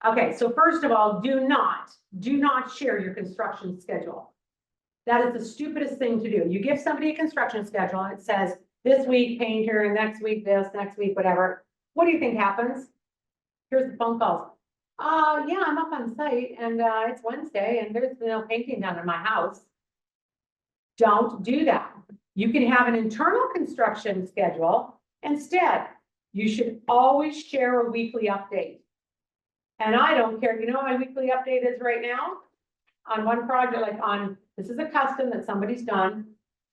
A: Okay, so first of all, do not share your construction schedule. That is the stupidest thing to do. You give somebody a construction schedule and it says, this week painter, and next week this, next week whatever. What do you think happens? Here's the phone calls. Yeah, I'm up on site and it's Wednesday and there's no painting done in my house. Don't do that. You can have an internal construction schedule. Instead, you should always share a weekly update. And I don't care, you know what my weekly update is right now? On one project, this is a custom that somebody's done,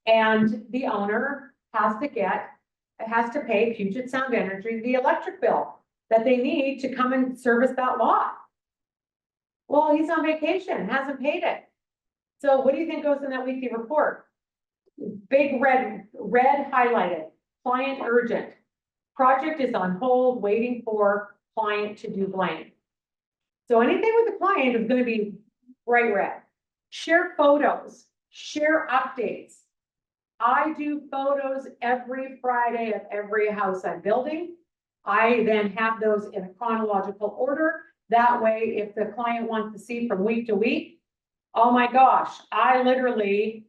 A: and the owner has to pay Puget Sound Energy the electric bill that they need to come and service that lot. Well, he's on vacation, hasn't paid it. So what do you think goes in that weekly report? Big red highlighted, client urgent. Project is on hold, waiting for client to do blank. So anything with the client is going to be bright red. Share photos. Share updates. I do photos every Friday of every house I'm building. I then have those in a chronological order. That way, if the client wants to see from week to week, oh my gosh, I literally,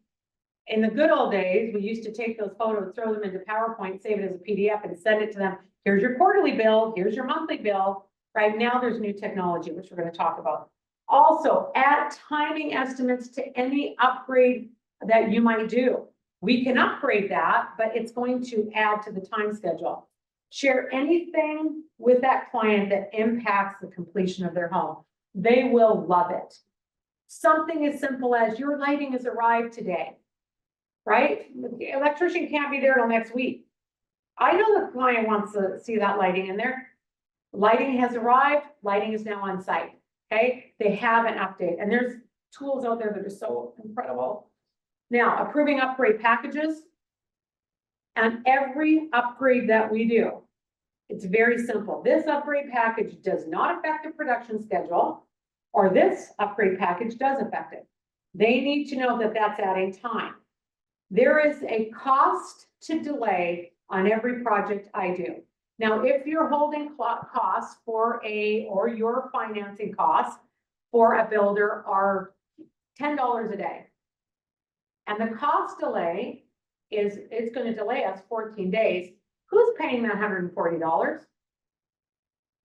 A: in the good old days, we used to take those photos, throw them into PowerPoint, save it as a PDF and send it to them. Here's your quarterly bill, here's your monthly bill. Right now, there's new technology, which we're going to talk about. Also, add timing estimates to any upgrade that you might do. We can upgrade that, but it's going to add to the time schedule. Share anything with that client that impacts the completion of their home. They will love it. Something as simple as your lighting has arrived today, right? The electrician can't be there till next week. I know the client wants to see that lighting in there. Lighting has arrived, lighting is now on site, okay? They have an update, and there's tools out there that are so incredible. Now, approving upgrade packages. And every upgrade that we do, it's very simple. This upgrade package does not affect the production schedule, or this upgrade package does affect it. They need to know that that's adding time. There is a cost to delay on every project I do. Now, if you're holding costs or your financing costs for a builder are $10 a day, and the cost delay is, it's going to delay us 14 days. Who's paying that $140?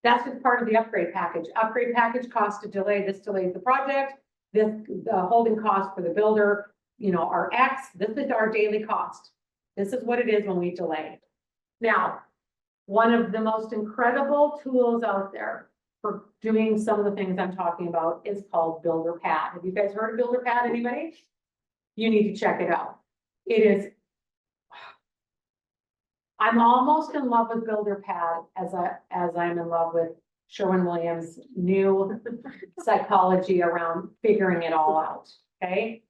A: That's just part of the upgrade package. Upgrade package cost to delay. This delays the project. This, the holding cost for the builder, you know, our X. This is our daily cost. This is what it is when we delay. Now, one of the most incredible tools out there for doing some of the things I'm talking about is called Builder Pad. Have you guys heard of Builder Pad, anybody? You need to check it out. It is, I'm almost in love with Builder Pad as I'm in love with Sherwin-Williams' new psychology around figuring it all out, okay?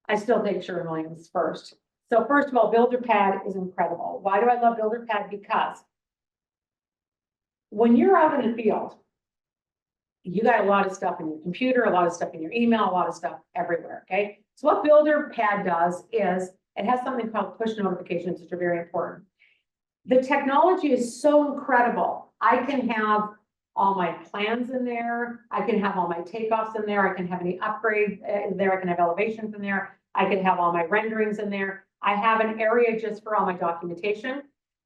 A: I still take Sherwin-Williams first. So first of all, Builder Pad is incredible. Why do I love Builder Pad? Because when you're out in the field, you got a lot of stuff in your computer, a lot of stuff in your email, a lot of stuff everywhere, okay? So what Builder Pad does is it has something called push notifications, which are very important. The technology is so incredible. I can have all my plans in there. I can have all my takeoffs in there. I can have any upgrades in there. I can have elevations in there. I can have all my renderings in there. I have an area just for all my documentation.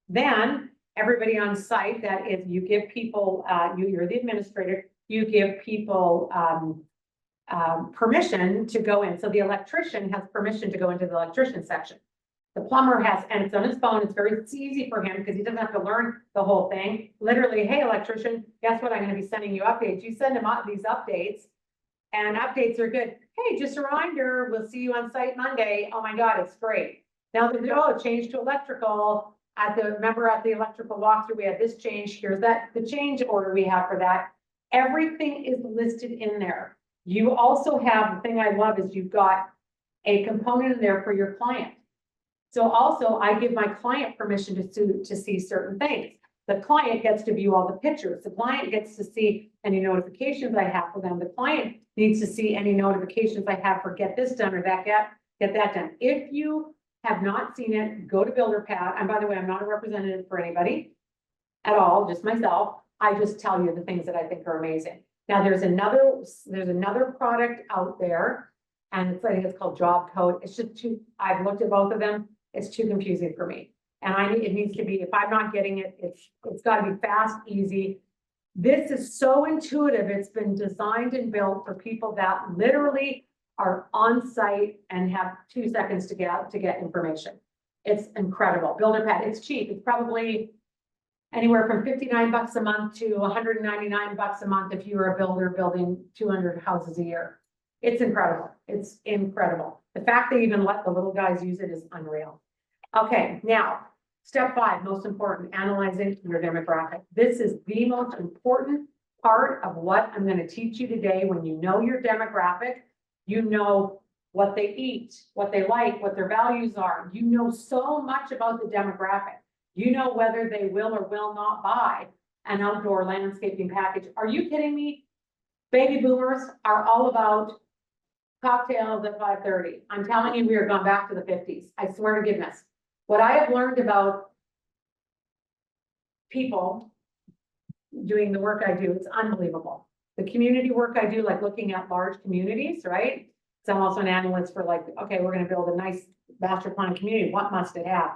A: Then everybody on site, that is, you give people, you're the administrator, you give people permission to go in. So the electrician has permission to go into the electrician section. The plumber has, and it's on his phone, it's easy for him because he doesn't have to learn the whole thing. Literally, hey, electrician, guess what? I'm going to be sending you updates. You send him out these updates, and updates are good. Hey, just a reminder, we'll see you on site Monday. Oh my God, it's great. Now they go, change to electrical. Remember at the electrical walkthrough, we had this change. Here's the change order we have for that. Everything is listed in there. You also have, the thing I love is you've got a component in there for your client. So also I give my client permission to see certain things. The client gets to view all the pictures. The client gets to see any notifications I have for them. The client needs to see any notifications I have for get this done or that get that done. If you have not seen it, go to Builder Pad. And by the way, I'm not a representative for anybody at all, just myself. I just tell you the things that I think are amazing. Now there's another product out there, and I think it's called Job Code. It's just too, I've looked at both of them. It's too confusing for me. And it needs to be, if I'm not getting it, it's got to be fast, easy. This is so intuitive. It's been designed and built for people that literally are on site and have 2 seconds to get information. It's incredible. Builder Pad, it's cheap. It's probably anywhere from $59 a month to $199 a month if you're a builder building 200 houses a year. It's incredible. It's incredible. The fact they even let the little guys use it is unreal. Okay, now, step 5, most important, analyzing your demographic. This is the most important part of what I'm going to teach you today. When you know your demographic, you know what they eat, what they like, what their values are. You know so much about the demographic. You know whether they will or will not buy an outdoor landscaping package. Are you kidding me? Baby boomers are all about cocktails at 5:30. I'm telling you, we are going back to the 50s. I swear to goodness. What I have learned about people doing the work I do, it's unbelievable. The community work I do, like looking at large communities, right? So I'm also an analyst for like, okay, we're gonna build a nice master plan community. What must it have?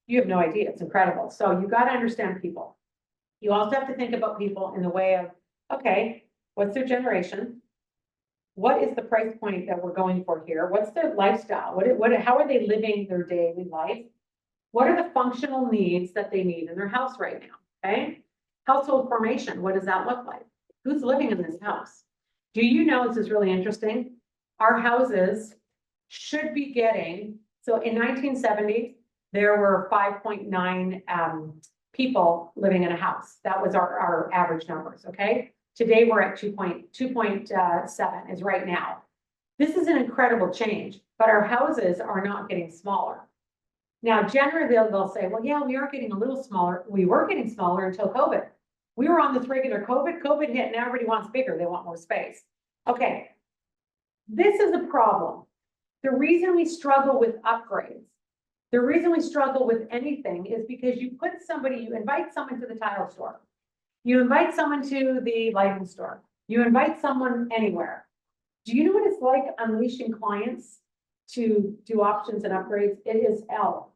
A: You have no idea. It's incredible. So you got to understand people. You also have to think about people in the way of, okay, what's their generation? What is the price point that we're going for here? What's their lifestyle? How are they living their daily life? What are the functional needs that they need in their house right now? Okay. Household formation. What does that look like? Who's living in this house? Do you know, this is really interesting. Our houses should be getting, so in 1970, there were 5.9 people living in a house. That was our average numbers, okay? Today, we're at 2.7 is right now. This is an incredible change, but our houses are not getting smaller. Now, generally, they'll say, well, yeah, we are getting a little smaller. We were getting smaller until COVID. We were on this regular COVID hit, and everybody wants bigger. They want more space. Okay, this is a problem. The reason we struggle with upgrades, the reason we struggle with anything is because you invite someone to the tile store. You invite someone to the lighting store. You invite someone anywhere. Do you know what it's like unleashing clients to do options and upgrades? It is hell.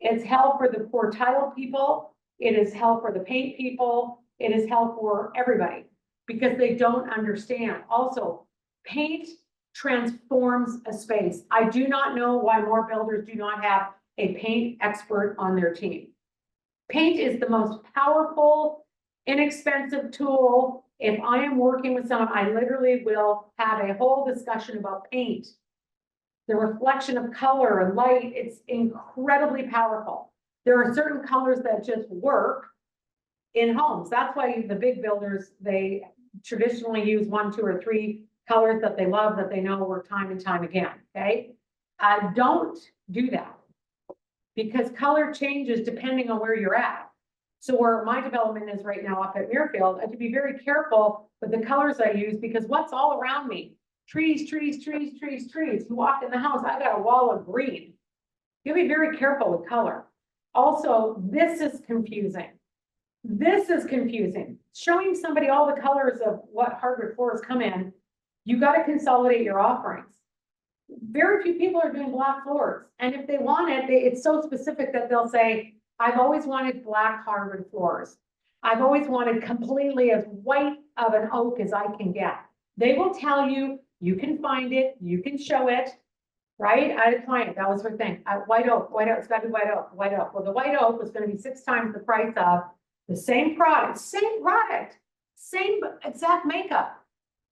A: It's hell for the poor tile people. It is hell for the paint people. It is hell for everybody because they don't understand. Also, paint transforms a space. I do not know why more builders do not have a paint expert on their team. Paint is the most powerful, inexpensive tool. If I am working with someone, I literally will have a whole discussion about paint. The reflection of color and light, it's incredibly powerful. There are certain colors that just work in homes. That's why the big builders, they traditionally use 1, 2, or 3 colors that they love, that they know work time and time again, okay? Don't do that because color changes depending on where you're at. So where my development is right now up at Muirfield, I have to be very careful with the colors I use because what's all around me? Trees, trees, trees, trees, trees. You walk in the house, I got a wall of green. You have to be very careful with color. Also, this is confusing. This is confusing. Showing somebody all the colors of what hardwood floors come in, you got to consolidate your offerings. Very few people are doing black floors. And if they want it, it's so specific that they'll say, I've always wanted black hardwood floors. I've always wanted completely as white of an oak as I can get. They will tell you, you can find it, you can show it, right? I had a client, that was her thing. White oak, it's got to be white oak, white oak. Well, the white oak was going to be 6 times the price of the same product, same exact makeup.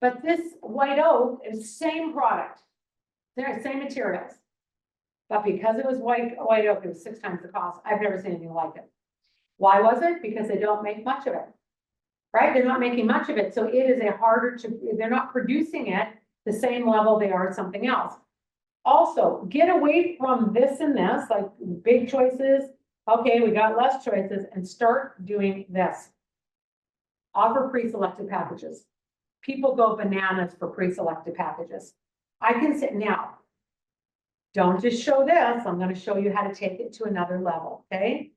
A: But this white oak is same product. They're same materials. But because it was white oak, it was 6 times the cost. I've never seen anything like it. Why was it? Because they don't make much of it, right? They're not making much of it. So it is they're not producing it the same level they are something else. Also, get away from this and this, like big choices. Okay, we got less choices and start doing this. Offer pre-selected packages. People go bananas for pre-selected packages. I can sit now. Don't just show this. I'm going to show you how to take it to another level, okay?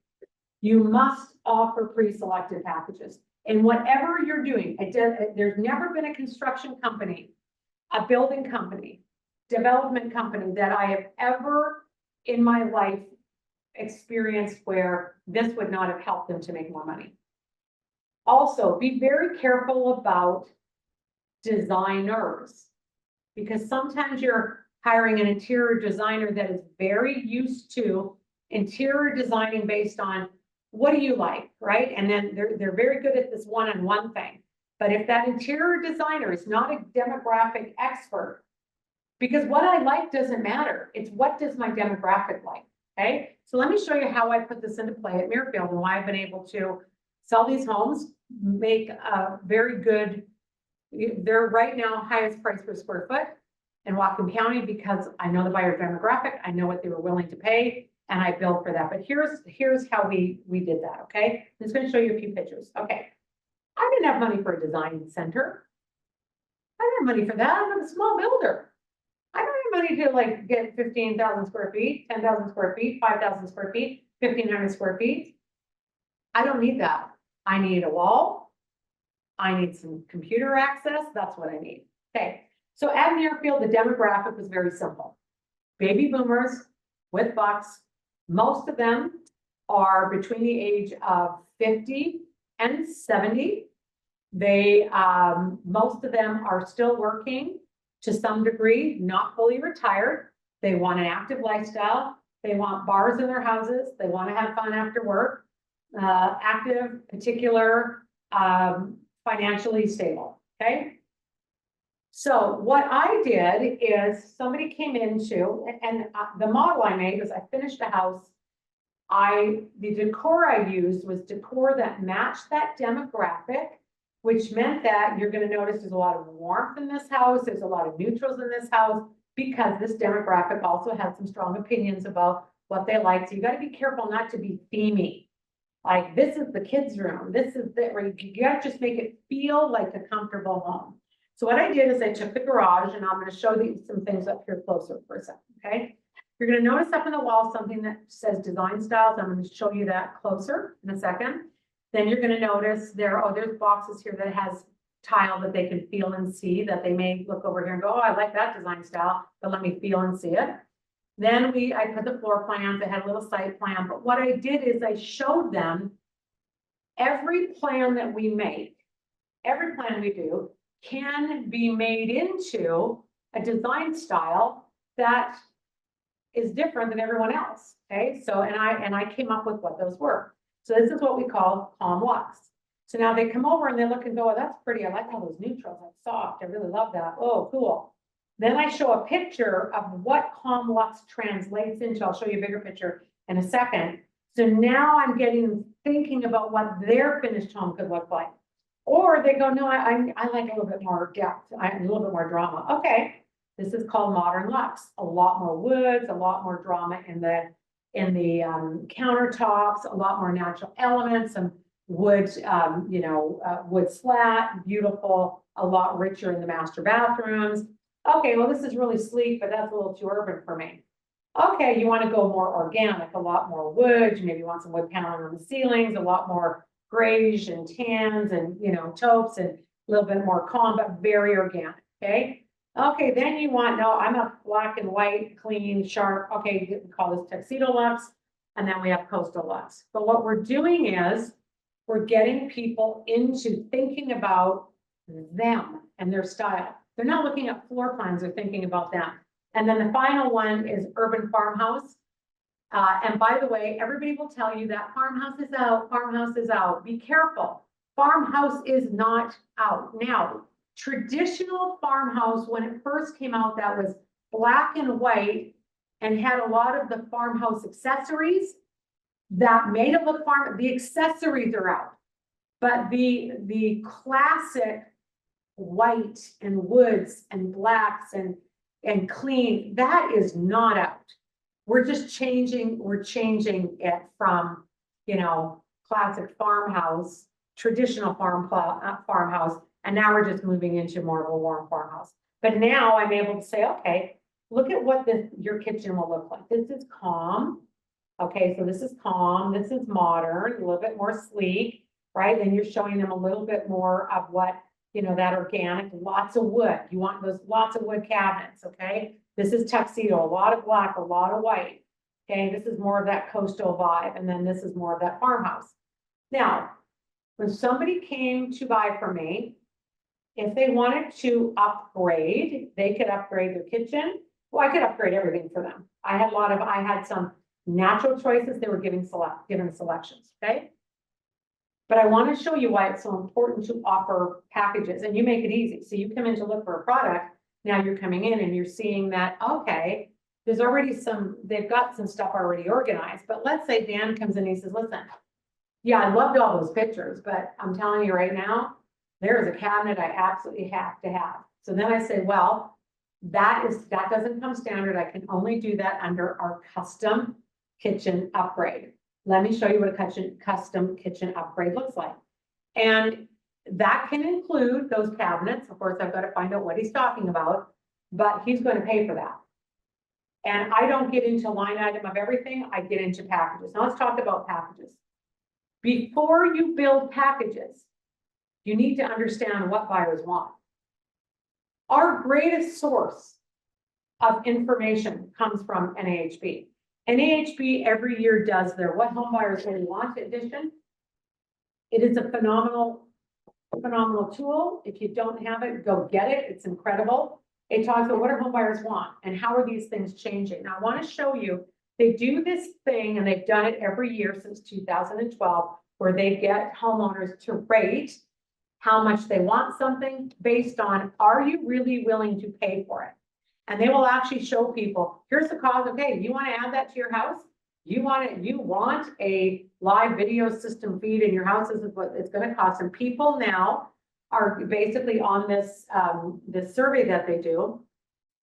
A: You must offer pre-selected packages. And whatever you're doing, there's never been a construction company, a building company, development company that I have ever in my life experienced where this would not have helped them to make more money. Also, be very careful about designers, because sometimes you're hiring an interior designer that is very used to interior designing based on what do you like, right? And then they're very good at this one-on-one thing. But if that interior designer is not a demographic expert, because what I like doesn't matter, it's what does my demographic like, okay? So let me show you how I put this into play at Muirfield and why I've been able to sell these homes, make a very good, they're right now highest price per square foot in Whatcom County because I know the buyer demographic, I know what they were willing to pay, and I built for that. But here's how we did that, okay? I'm just gonna show you a few pictures. Okay, I didn't have money for a design center. I didn't have money for that. I'm a small builder. I money to like get 15,000 square feet, 10,000 square feet, 5,000 square feet, 1,500 square feet. I don't need that. I need a wall. I need some computer access. That's what I need. Okay. So at Muirfield, the demographic was very simple. Baby boomers with bucks. Most of them are between the age of 50 and 70. They, most of them are still working to some degree, not fully retired. They want an active lifestyle. They want bars in their houses. They want to have fun after work. Active, particular, financially stable, okay? So what I did is somebody came into, and the model I made was I finished a house. The decor I used was decor that matched that demographic, which meant that you're gonna notice there's a lot of warmth in this house, there's a lot of neutrals in this house, because this demographic also has some strong opinions about what they like. So you gotta be careful not to be themey. Like, this is the kids' room, this is the, where you gotta just make it feel like a comfortable home. So what I did is I took the garage, and I'm gonna show you some things up here closer for a second, okay? You're gonna notice up in the wall something that says design styles. I'm gonna show you that closer in a second. Then you're gonna notice there's boxes here that has tile that they can feel and see, that they may look over here and go, oh, I like that design style, but let me feel and see it. Then I put the floor plans, I had a little site plan, but what I did is I showed them every plan that we make, every plan we do can be made into a design style that is different than everyone else, okay? So, and I came up with what those were. So this is what we call calm lux. So now they come over and they look and go, oh, that's pretty. I like all those neutrals, that's soft. I really love that. Oh, cool. Then I show a picture of what calm lux translates into. I'll show you a bigger picture in a second. So now I'm getting thinking about what their finished home could look like. Or they go, no, I like a little bit more depth, a little bit more drama. Okay, this is called modern lux. A lot more woods, a lot more drama in the countertops, a lot more natural elements, some wood, wood slat, beautiful, a lot richer in the master bathrooms. Okay, well, this is really sleek, but that's a little too urban for me. Okay, you want to go more organic, a lot more wood. You maybe want some wood paneling on the ceilings, a lot more grays and tans and, taupes, and a little bit more calm, but very organic, okay? Okay, then you want, no, I'm a black and white, clean, sharp. Okay, we call this tuxedo lux, and then we have coastal lux. But what we're doing is we're getting people into thinking about them and their style. They're not looking at floor plans, they're thinking about them. And then the final one is urban farmhouse. And by the way, everybody will tell you that farmhouse is out, farmhouse is out. Be careful. Farmhouse is not out. Now, traditional farmhouse, when it first came out, that was black and white and had a lot of the farmhouse accessories that made it look farm. The accessories are out, but the classic white and woods and blacks and clean, that is not out. We're just changing, we're changing it from, classic farmhouse, traditional farmhouse, and now we're just moving into more of a warm farmhouse. But now I'm able to say, okay, look at what your kitchen will look like. This is calm. Okay, so this is calm, this is modern, a little bit more sleek, right? Then you're showing them a little bit more of what, that organic, lots of wood. You want those lots of wood cabinets, okay? This is tuxedo, a lot of black, a lot of white. Okay, this is more of that coastal vibe, and then this is more of that farmhouse. Now, when somebody came to buy from me, if they wanted to upgrade, they could upgrade their kitchen. Well, I could upgrade everything for them. I had some natural choices. They were given selections, okay? But I want to show you why it's so important to offer packages, and you make it easy. So you come in to look for a product. Now you're coming in and you're seeing that, okay, there's already they've got some stuff already organized. But let's say Dan comes in and he says, listen, yeah, I loved all those pictures, but I'm telling you right now, there is a cabinet I absolutely have to have. So then I say, well, that doesn't come standard. I can only do that under our custom kitchen upgrade. Let me show you what a custom kitchen upgrade looks like. And that can include those cabinets. Of course, I've got to find out what he's talking about, but he's going to pay for that. And I don't get into line item of everything, I get into packages. Now let's talk about packages. Before you build packages, you need to understand what buyers want. Our greatest source of information comes from NAHB. NAHB every year does their What Home Buyers Really Want edition. It is a phenomenal tool. If you don't have it, go get it. It's incredible. It talks about what do home buyers want and how are these things changing. Now I want to show you, they do this thing and they've done it every year since 2012, where they get homeowners to rate how much they want something based on, are you really willing to pay for it? And they will actually show people, here's the cost. Okay, you want to add that to your house? You want a live video system feed in your house. This is what it's going to cost. And people now are basically on this, this survey that they do,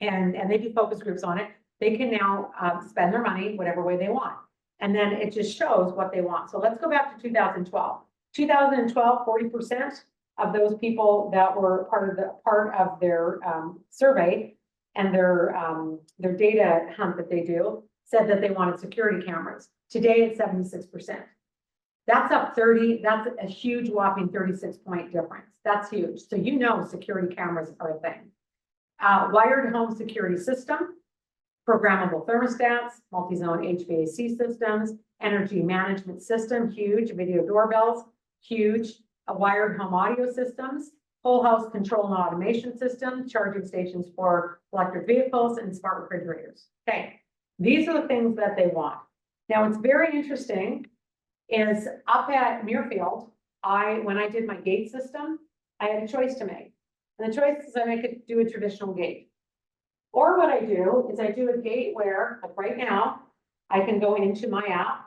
A: and they do focus groups on it. They can now spend their money whatever way they want. And then it just shows what they want. So let's go back to 2012. 2012, 40% of those people that were part of their survey and their data hunt that they do said that they wanted security cameras. Today it's 76%. That's up 30, that's a huge whopping 36-point difference. That's huge. So you know security cameras are a thing. Wired home security system, programmable thermostats, multi-zone HVAC systems, energy management system, huge, video doorbells, huge, wired home audio systems, whole house control and automation system, charging stations for electric vehicles, and smart refrigerators. Okay, these are the things that they want. Now, what's very interesting is up at Muirfield, when I did my gate system, I had a choice to make. And the choice is that I could do a traditional gate. Or what I do is I do a gate where, like right now, I can go into my app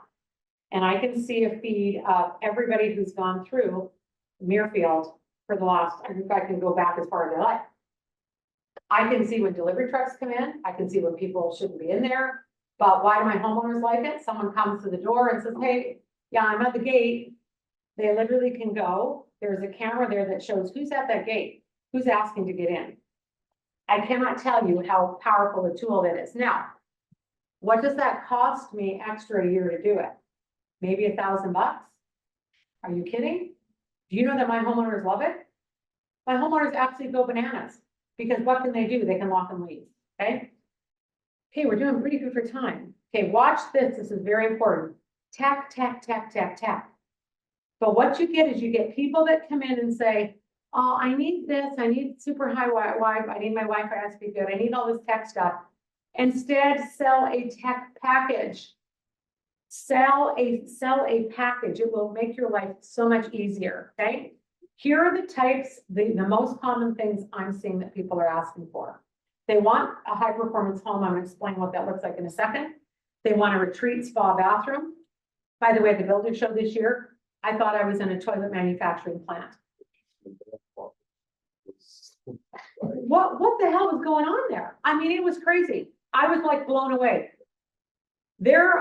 A: and I can see a feed of everybody who's gone through Muirfield for the last, I can go back as far as I like. I can see when delivery trucks come in. I can see when people shouldn't be in there. But why do my homeowners like it? Someone comes to the door and says, hey, yeah, I'm at the gate. They literally can go. There's a camera there that shows who's at that gate, who's asking to get in. I cannot tell you how powerful a tool that is. Now, what does that cost me extra a year to do it? Maybe $1,000 bucks? Are you kidding? Do you know that my homeowners love it? My homeowners actually go bananas because what can they do? They can lock and leave, okay? Okay, we're doing pretty good for time. Okay, watch this. This is very important. Tap, tap, tap, tap, tap. But what you get is you get people that come in and say, oh, I need this. I need super high Wi-Fi. I need my Wi-Fi to be good. I need all this tech stuff. Instead, sell a tech package. Sell a package. It will make your life so much easier, okay? Here are the types, the most common things I'm seeing that people are asking for. They want a high performance home. I'm going to explain what that looks like in a second. They want a retreat spa bathroom. By the way, the builder show this year, I thought I was in a toilet manufacturing plant. What the hell was going on there? I mean, it was crazy. I was like blown away.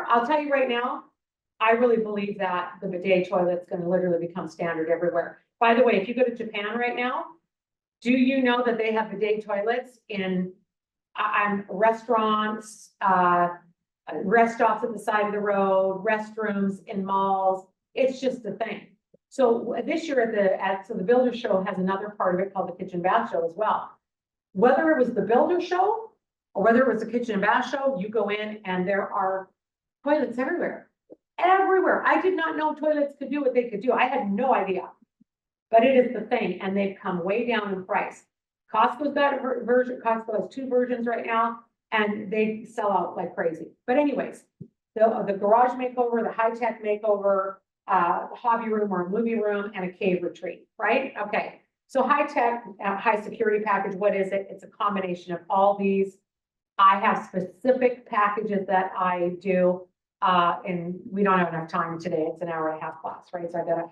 A: I'll tell you right now, I really believe that the bidet toilet's going to literally become standard everywhere. By the way, if you go to Japan right now, do you know that they have bidet toilets in restaurants, rest stops at the side of the road, restrooms in malls? It's just a thing. So this year so the builder show has another part of it called the kitchen bath show as well. Whether it was the builder show or whether it was the kitchen and bath show, you go in and there are toilets everywhere. Everywhere. I did not know toilets could do what they could do. I had no idea. But it is the thing, and they've come way down in price. Costco's got a version. Costco has 2 versions right now, and they sell out like crazy. But anyways, the garage makeover, the high-tech makeover, hobby room or a movie room, and a cave retreat, right? Okay. So high-tech, high security package, what is it? It's a combination of all these. I have specific packages that I do, and we don't have enough time today. It's an hour and a half class, right? So I gotta,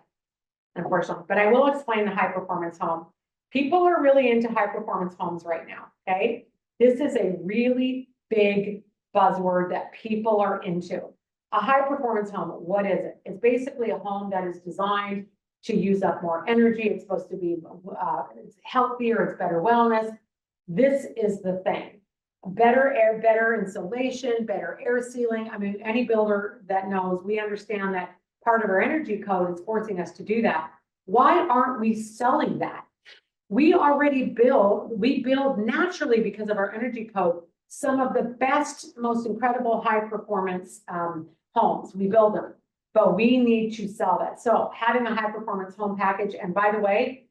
A: unfortunately, but I will explain the high performance home. People are really into high performance homes right now, okay? This is a really big buzzword that people are into. A high performance home, what is it? It's basically a home that is designed to use up more energy. It's supposed to be it's healthier, it's better wellness. This is the thing. better air, better insulation, better air sealing. I mean, any builder that knows, we understand that part of our energy code is forcing us to do that. Why aren't we selling that? We build naturally because of our energy code, some of the best, most incredible high performance homes. We build them, but we need to sell that. So having a high performance home package, and by the way,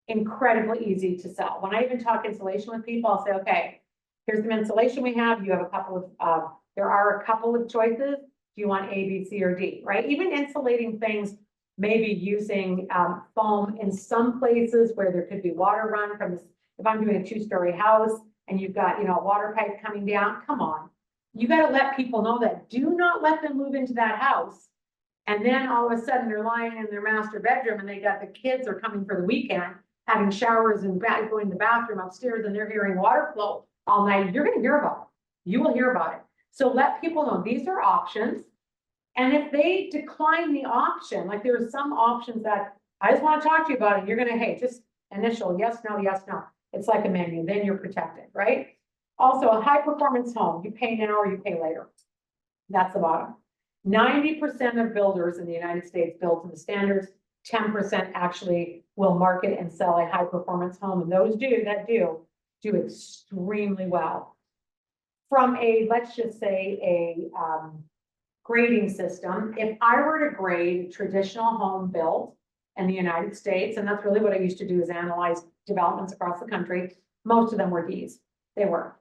A: incredibly easy to sell. When I even talk insulation with people, I'll say, okay, here's the insulation we have. You have a couple of, there are a couple of choices. Do you want A, B, C, or D, right? Even insulating things, maybe using foam in some places where there could be water run from this. If I'm doing a 2-story house and you've got, a water pipe coming down, come on. You got to let people know that. Do not let them move into that house. And then all of a sudden they're lying in their master bedroom and they got the kids are coming for the weekend, having showers and going to the bathroom upstairs, and they're hearing water flow all night. You're going to hear about it. You will hear about it. So let people know these are options. And if they decline the option, like there are some options that I just want to talk to you about, and you're going to, hey, just initial yes, no, yes, no. It's like a menu, then you're protected, right? Also, a high performance home, you pay now or you pay later. That's the bottom. 90% of builders in the United States build to the standards. 10% actually will market and sell a high performance home. And those do extremely well. From a, let's just say a grading system, if I were to grade a traditional home built in the United States, and that's really what I used to do is analyze developments across the country, most of them were Ds. They were.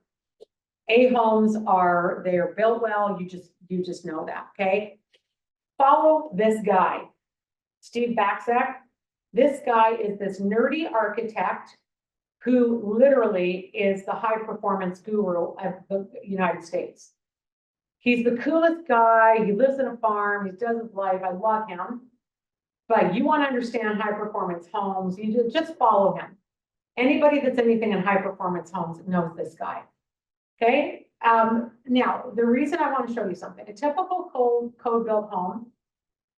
A: A homes are, they are built well, you just know that, okay? Follow this guy, Steve Baczek. This guy is this nerdy architect who literally is the high performance guru of the United States. He's the coolest guy. He lives in a farm. He does his life. I love him. But you want to understand high performance homes, you just follow him. Anybody that's anything in high performance homes knows this guy. Okay. Now, the reason I want to show you something, a typical code built home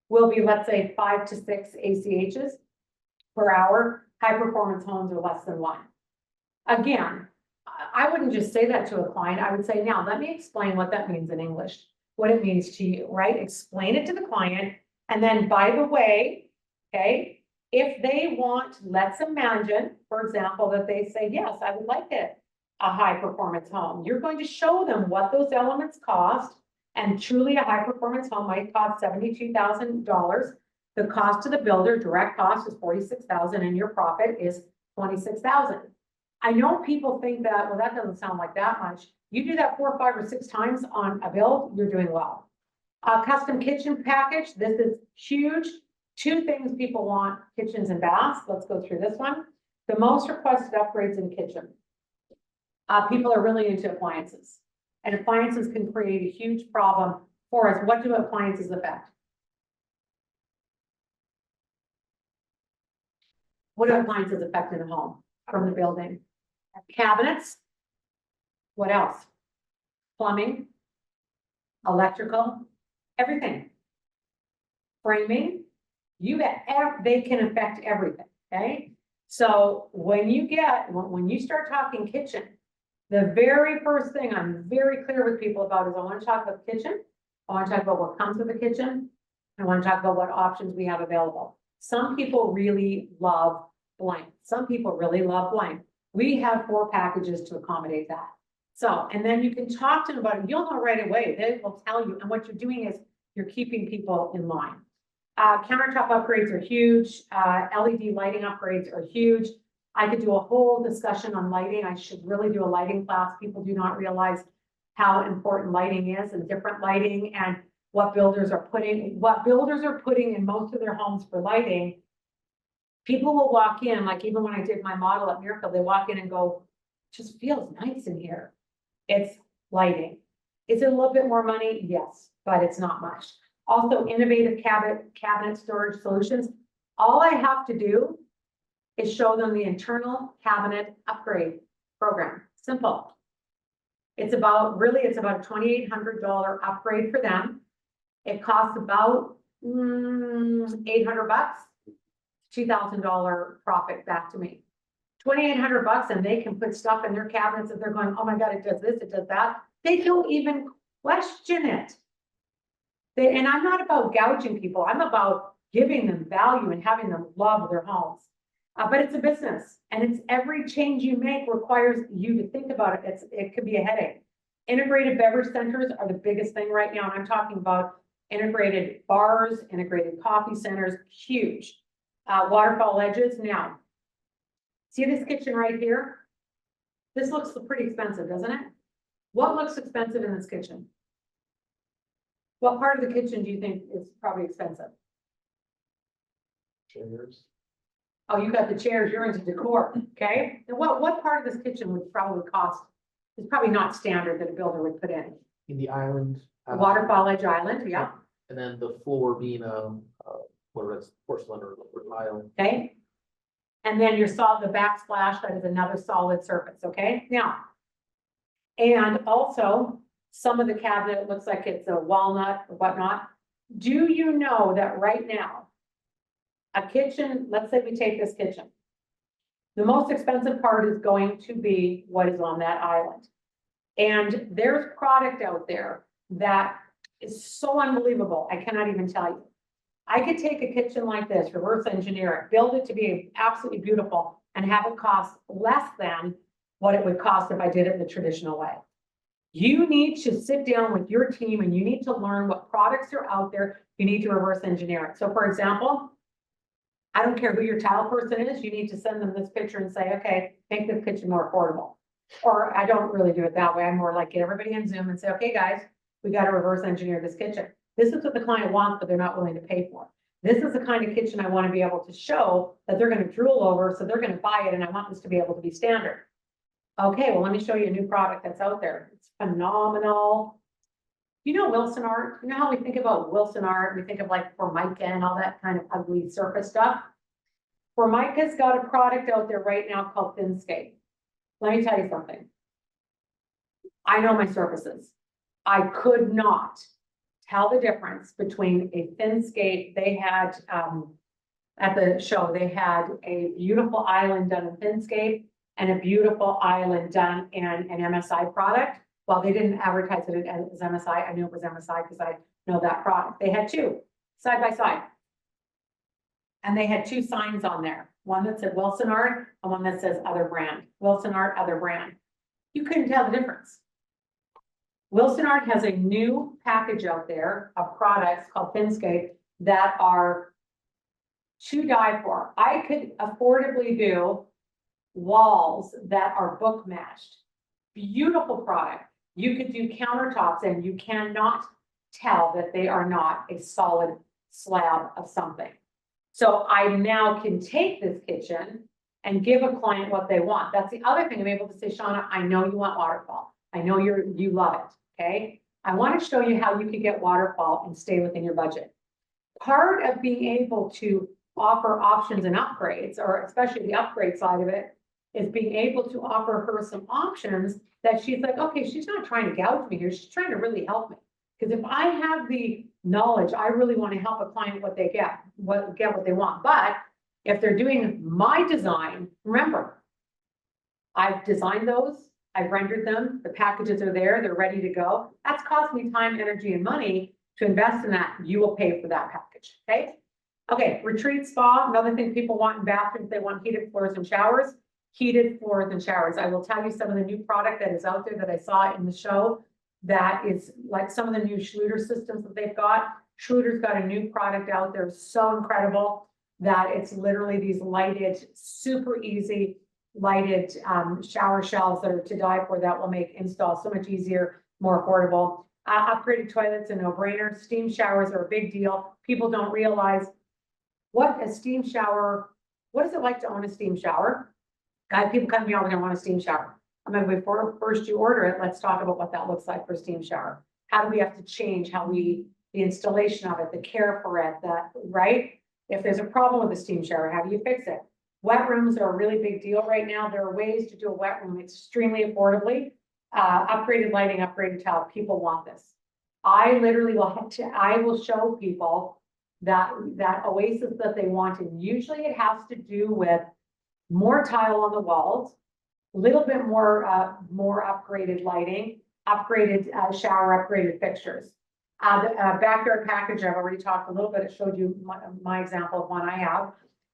A: will be, let's say, 5 to 6 ACHs per hour. High performance homes are less than 1. Again, I wouldn't just say that to a client. I would say, now let me explain what that means in English, what it means to you, right? Explain it to the client. And then, by the way, okay, if they want, let's imagine, for example, that they say, yes, I would like it, a high performance home. You're going to show them what those elements cost. And truly a high performance home might cost $72,000. The cost to the builder, direct cost, is $46,000 and your profit is $26,000. I know people think that, well, that doesn't sound like that much. You do that 4, 5, or 6 times on a build, you're doing well. A custom kitchen package, this is huge. 2 things people want, kitchens and baths. Let's go through this one. The most requested upgrades in kitchen. People are really into appliances. And appliances can create a huge problem for us. What do appliances affect? What do appliances affect in a home from the building? Cabinets. What else? Plumbing, electrical, everything. Framing, you bet, they can affect everything, okay? So when you start talking kitchen, the very first thing I'm very clear with people about is I want to talk about kitchen. I want to talk about what comes with the kitchen. I want to talk about what options we have available. Some people really love blank. Some people really love blank. We have 4 packages to accommodate that. So, and then you can talk to them about it. You'll know right away. They will tell you. And what you're doing is you're keeping people in line. Countertop upgrades are huge. LED lighting upgrades are huge. I could do a whole discussion on lighting. I should really do a lighting class. People do not realize how important lighting is and different lighting and what builders are putting in most of their homes for lighting. People will walk in, like even when I did my model at Miracle, they walk in and go, it just feels nice in here. It's lighting. Is it a little bit more money? Yes, but it's not much. Also, innovative cabinet storage solutions. All I have to do is show them the internal cabinet upgrade program. Simple. It's about a $2,800 upgrade for them. It costs about $800, $2,000 profit back to me. $2,800 and they can put stuff in their cabinets that they're going, oh my God, it does this, it does that. They don't even question it. And I'm not about gouging people. I'm about giving them value and having them love their homes. But it's a business, and it's every change you make requires you to think about it. It could be a headache. Integrated beverage centers are the biggest thing right now, and I'm talking about integrated bars, integrated coffee centers, huge. Waterfall edges. Now, see this kitchen right here? This looks pretty expensive, doesn't it? What looks expensive in this kitchen? What part of the kitchen do you think is probably expensive?
B: Chairs.
A: Oh, you got the chairs, you're into decor, okay? And what part of this kitchen would probably cost, is probably not standard that a builder would put in?
B: In the island.
A: A waterfall edge island, yeah,
B: And then the floor being whether it's porcelain or tile.
A: okay? And then you saw the backsplash, that is another solid surface, okay? Now, and also, some of the cabinet looks like it's a walnut or whatnot. Do you know that right now, a kitchen, let's say we take this kitchen. The most expensive part is going to be what is on that island. And there's product out there that is so unbelievable, I cannot even tell you. I could take a kitchen like this, reverse engineer it, build it to be absolutely beautiful, and have it cost less than what it would cost if I did it the traditional way. You need to sit down with your team and you need to learn what products are out there. You need to reverse engineer it. So for example, I don't care who your tile person is, you need to send them this picture and say, okay, make this kitchen more affordable. Or I don't really do it that way. I'm more like get everybody in Zoom and say, okay, guys, we got to reverse engineer this kitchen. This is what the client wants, but they're not willing to pay for. This is the kind of kitchen I want to be able to show that they're going to drool over, so they're going to buy it, and I want this to be able to be standard. Okay, well, let me show you a new product that's out there. It's phenomenal. You know Wilson Art? You know how we think about Wilson Art? We think of like Formica and all that kind of ugly surface stuff. Formica's got a product out there right now called Thinscape. Let me tell you something. I know my surfaces. I could not tell the difference between a Thinscape. They had, at the show, they had a beautiful island done in Thinscape and a beautiful island done in an MSI product. Well, they didn't advertise it as MSI. I knew it was MSI because I know that product. They had two side by side. And they had two signs on there. One that said Wilson Art and one that says other brand. Wilson Art, other brand. You couldn't tell the difference. Wilson Art has a new package out there of products called Thinscape that are to die for. I could affordably do walls that are book matched. Beautiful product. You could do countertops and you cannot tell that they are not a solid slab of something. So I now can take this kitchen and give a client what they want. That's the other thing I'm able to say, Shauna, I know you want waterfall. I know you love it, okay? I want to show you how you can get waterfall and stay within your budget. Part of being able to offer options and upgrades, or especially the upgrade side of it, is being able to offer her some options that she's like, okay, she's not trying to gouge me here. She's trying to really help me. Because if I have the knowledge, I really want to help a client what they get what they want. But if they're doing my design, remember, I've designed those, I've rendered them, the packages are there, they're ready to go. That's cost me time, energy, and money to invest in that. You will pay for that package, okay? Okay, retreat spa, another thing people want in bathrooms, they want heated floors and showers. Heated floors and showers. I will tell you some of the new product that is out there that I saw in the show that is like some of the new Schluter systems that they've got. Schluter's got a new product out there, so incredible that it's literally these lighted, super easy lighted shower shelves that are to die for, that will make install so much easier, more affordable. Upgraded toilets, a no-brainer. Steam showers are a big deal. People don't realize what a steam shower, what is it like to own a steam shower? Guys, people come to me all the time, want a steam shower. I'm like, before first you order it, let's talk about what that looks like for a steam shower. How do we have to change the installation of it, the care for it, right? If there's a problem with the steam shower, how do you fix it? Wet rooms are a really big deal right now. There are ways to do a wet room extremely affordably. Upgraded lighting, upgraded tile, people want this. I literally will show people that oasis that they want, and usually it has to do with more tile on the walls, a little bit more upgraded lighting, upgraded shower, upgraded fixtures. The backyard package, I've already talked a little bit, it showed you my example of one I have.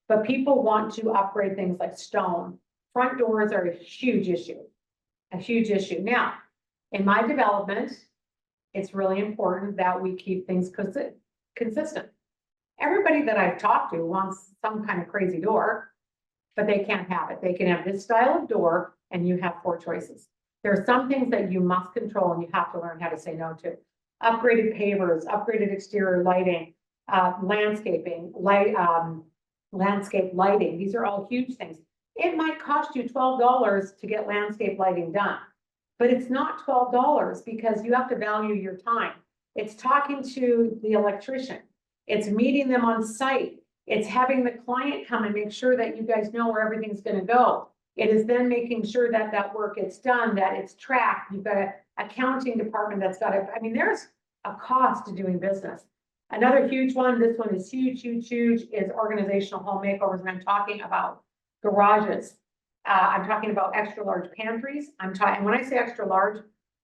A: But people want to upgrade things like stone. Front doors are a huge issue, a huge issue. Now, in my development, it's really important that we keep things consistent. Everybody that I've talked to wants some kind of crazy door, but they can't have it. They can have this style of door and you have 4 choices. There are some things that you must control and you have to learn how to say no to. Upgraded pavers, upgraded exterior lighting, landscaping, landscape lighting. These are all huge things. It might cost you $12 to get landscape lighting done, but it's not $12 because you have to value your time. It's talking to the electrician. It's meeting them on site. It's having the client come and make sure that you guys know where everything's going to go. It is then making sure that that work gets done, that it's tracked. You've got an accounting department that's got it. I mean, there's a cost to doing business. Another huge one, this one is huge, huge, huge, is organizational home makeovers. And I'm talking about garages. I'm talking about extra large pantries. And when I say extra large,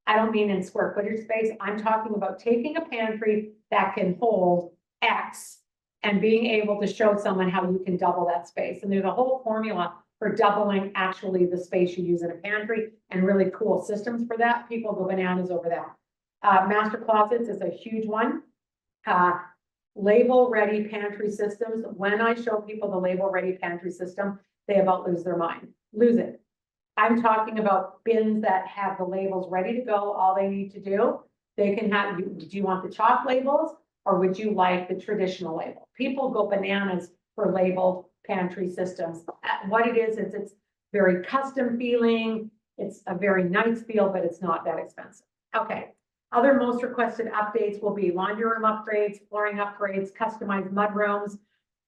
A: I don't mean in square footage space. I'm talking about taking a pantry that can hold X and being able to show someone how you can double that space. And there's a whole formula for doubling actually the space you use in a pantry and really cool systems for that. People go bananas over that. Master closets is a huge one. Label ready pantry systems. When I show people the label ready pantry system, they about lose their mind, lose it. I'm talking about bins that have the labels ready to go. All they need to do, they can have, do you want the chalk labels or would you like the traditional label? People go bananas for labeled pantry systems. What it is it's very custom feeling. It's a very nice feel, but it's not that expensive. Okay. Other most requested updates will be laundry room upgrades, flooring upgrades, customized mud rooms,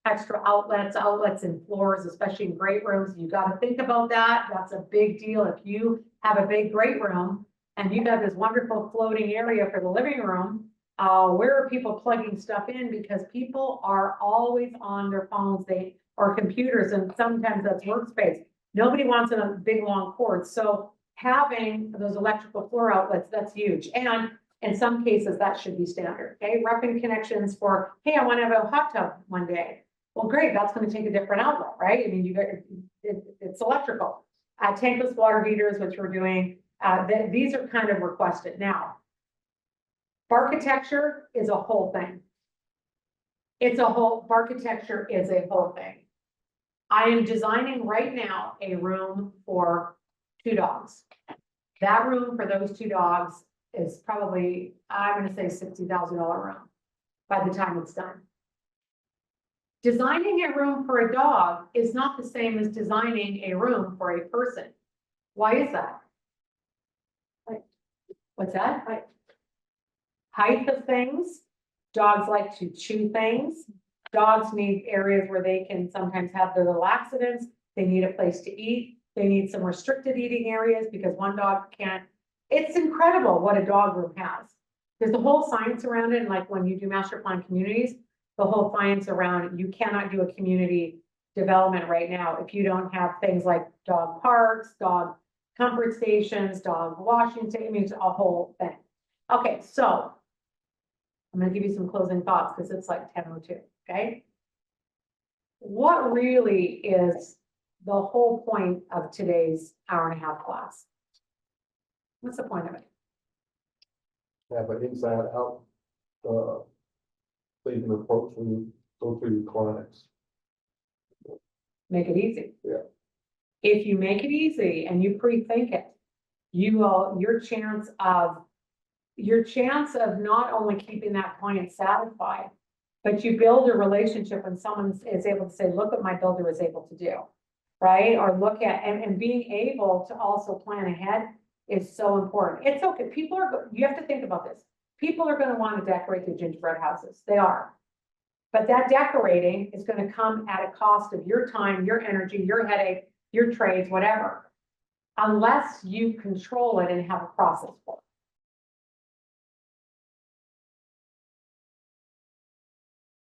A: extra outlets in floors, especially in great rooms. You got to think about that. That's a big deal. If you have a big great room and you got this wonderful floating area for the living room, where are people plugging stuff in? Because people are always on their phones or computers, and sometimes that's workspace. Nobody wants a big long cord. So having those electrical floor outlets, that's huge. And in some cases, that should be standard. Okay, repping connections for, hey, I want to have a hot tub one day. Well, great, that's going to take a different outlet, right? I mean, it's electrical. Tankless water heaters, which we're doing, these are kind of requested. Now, architecture is a whole thing. Architecture is a whole thing. I am designing right now a room for 2 dogs. That room for those 2 dogs is probably, I'm going to say $60,000 room by the time it's done. Designing a room for a dog is not the same as designing a room for a person. Why is that? What's that? Height of things. Dogs like to chew things. Dogs need areas where they can sometimes have their little accidents. They need a place to eat. They need some restricted eating areas because one dog can't. It's incredible what a dog room has. There's the whole science around it. And like when you do master plan communities, the whole science around you cannot do a community development right now if you don't have things like dog parks, dog comfort stations, dog washing stations. I mean, it's a whole thing. Okay, so I'm going to give you some closing thoughts because it's like 10:02. Okay. What really is the whole point of today's hour-and-a-half class? What's the point of it?
C: Have an inside out, leading approach when you go through your clients.
A: Make it easy.
C: Yeah.
A: If you make it easy and you pre-think it, you will, your chance of not only keeping that client satisfied, but you build a relationship when someone is able to say, look what my builder is able to do, right? Or look at, and being able to also plan ahead is so important. It's okay. You have to think about this. People are going to want to decorate their gingerbread houses. They are. But that decorating is going to come at a cost of your time, your energy, your headache, your trades, whatever, unless you control it and have a process for it.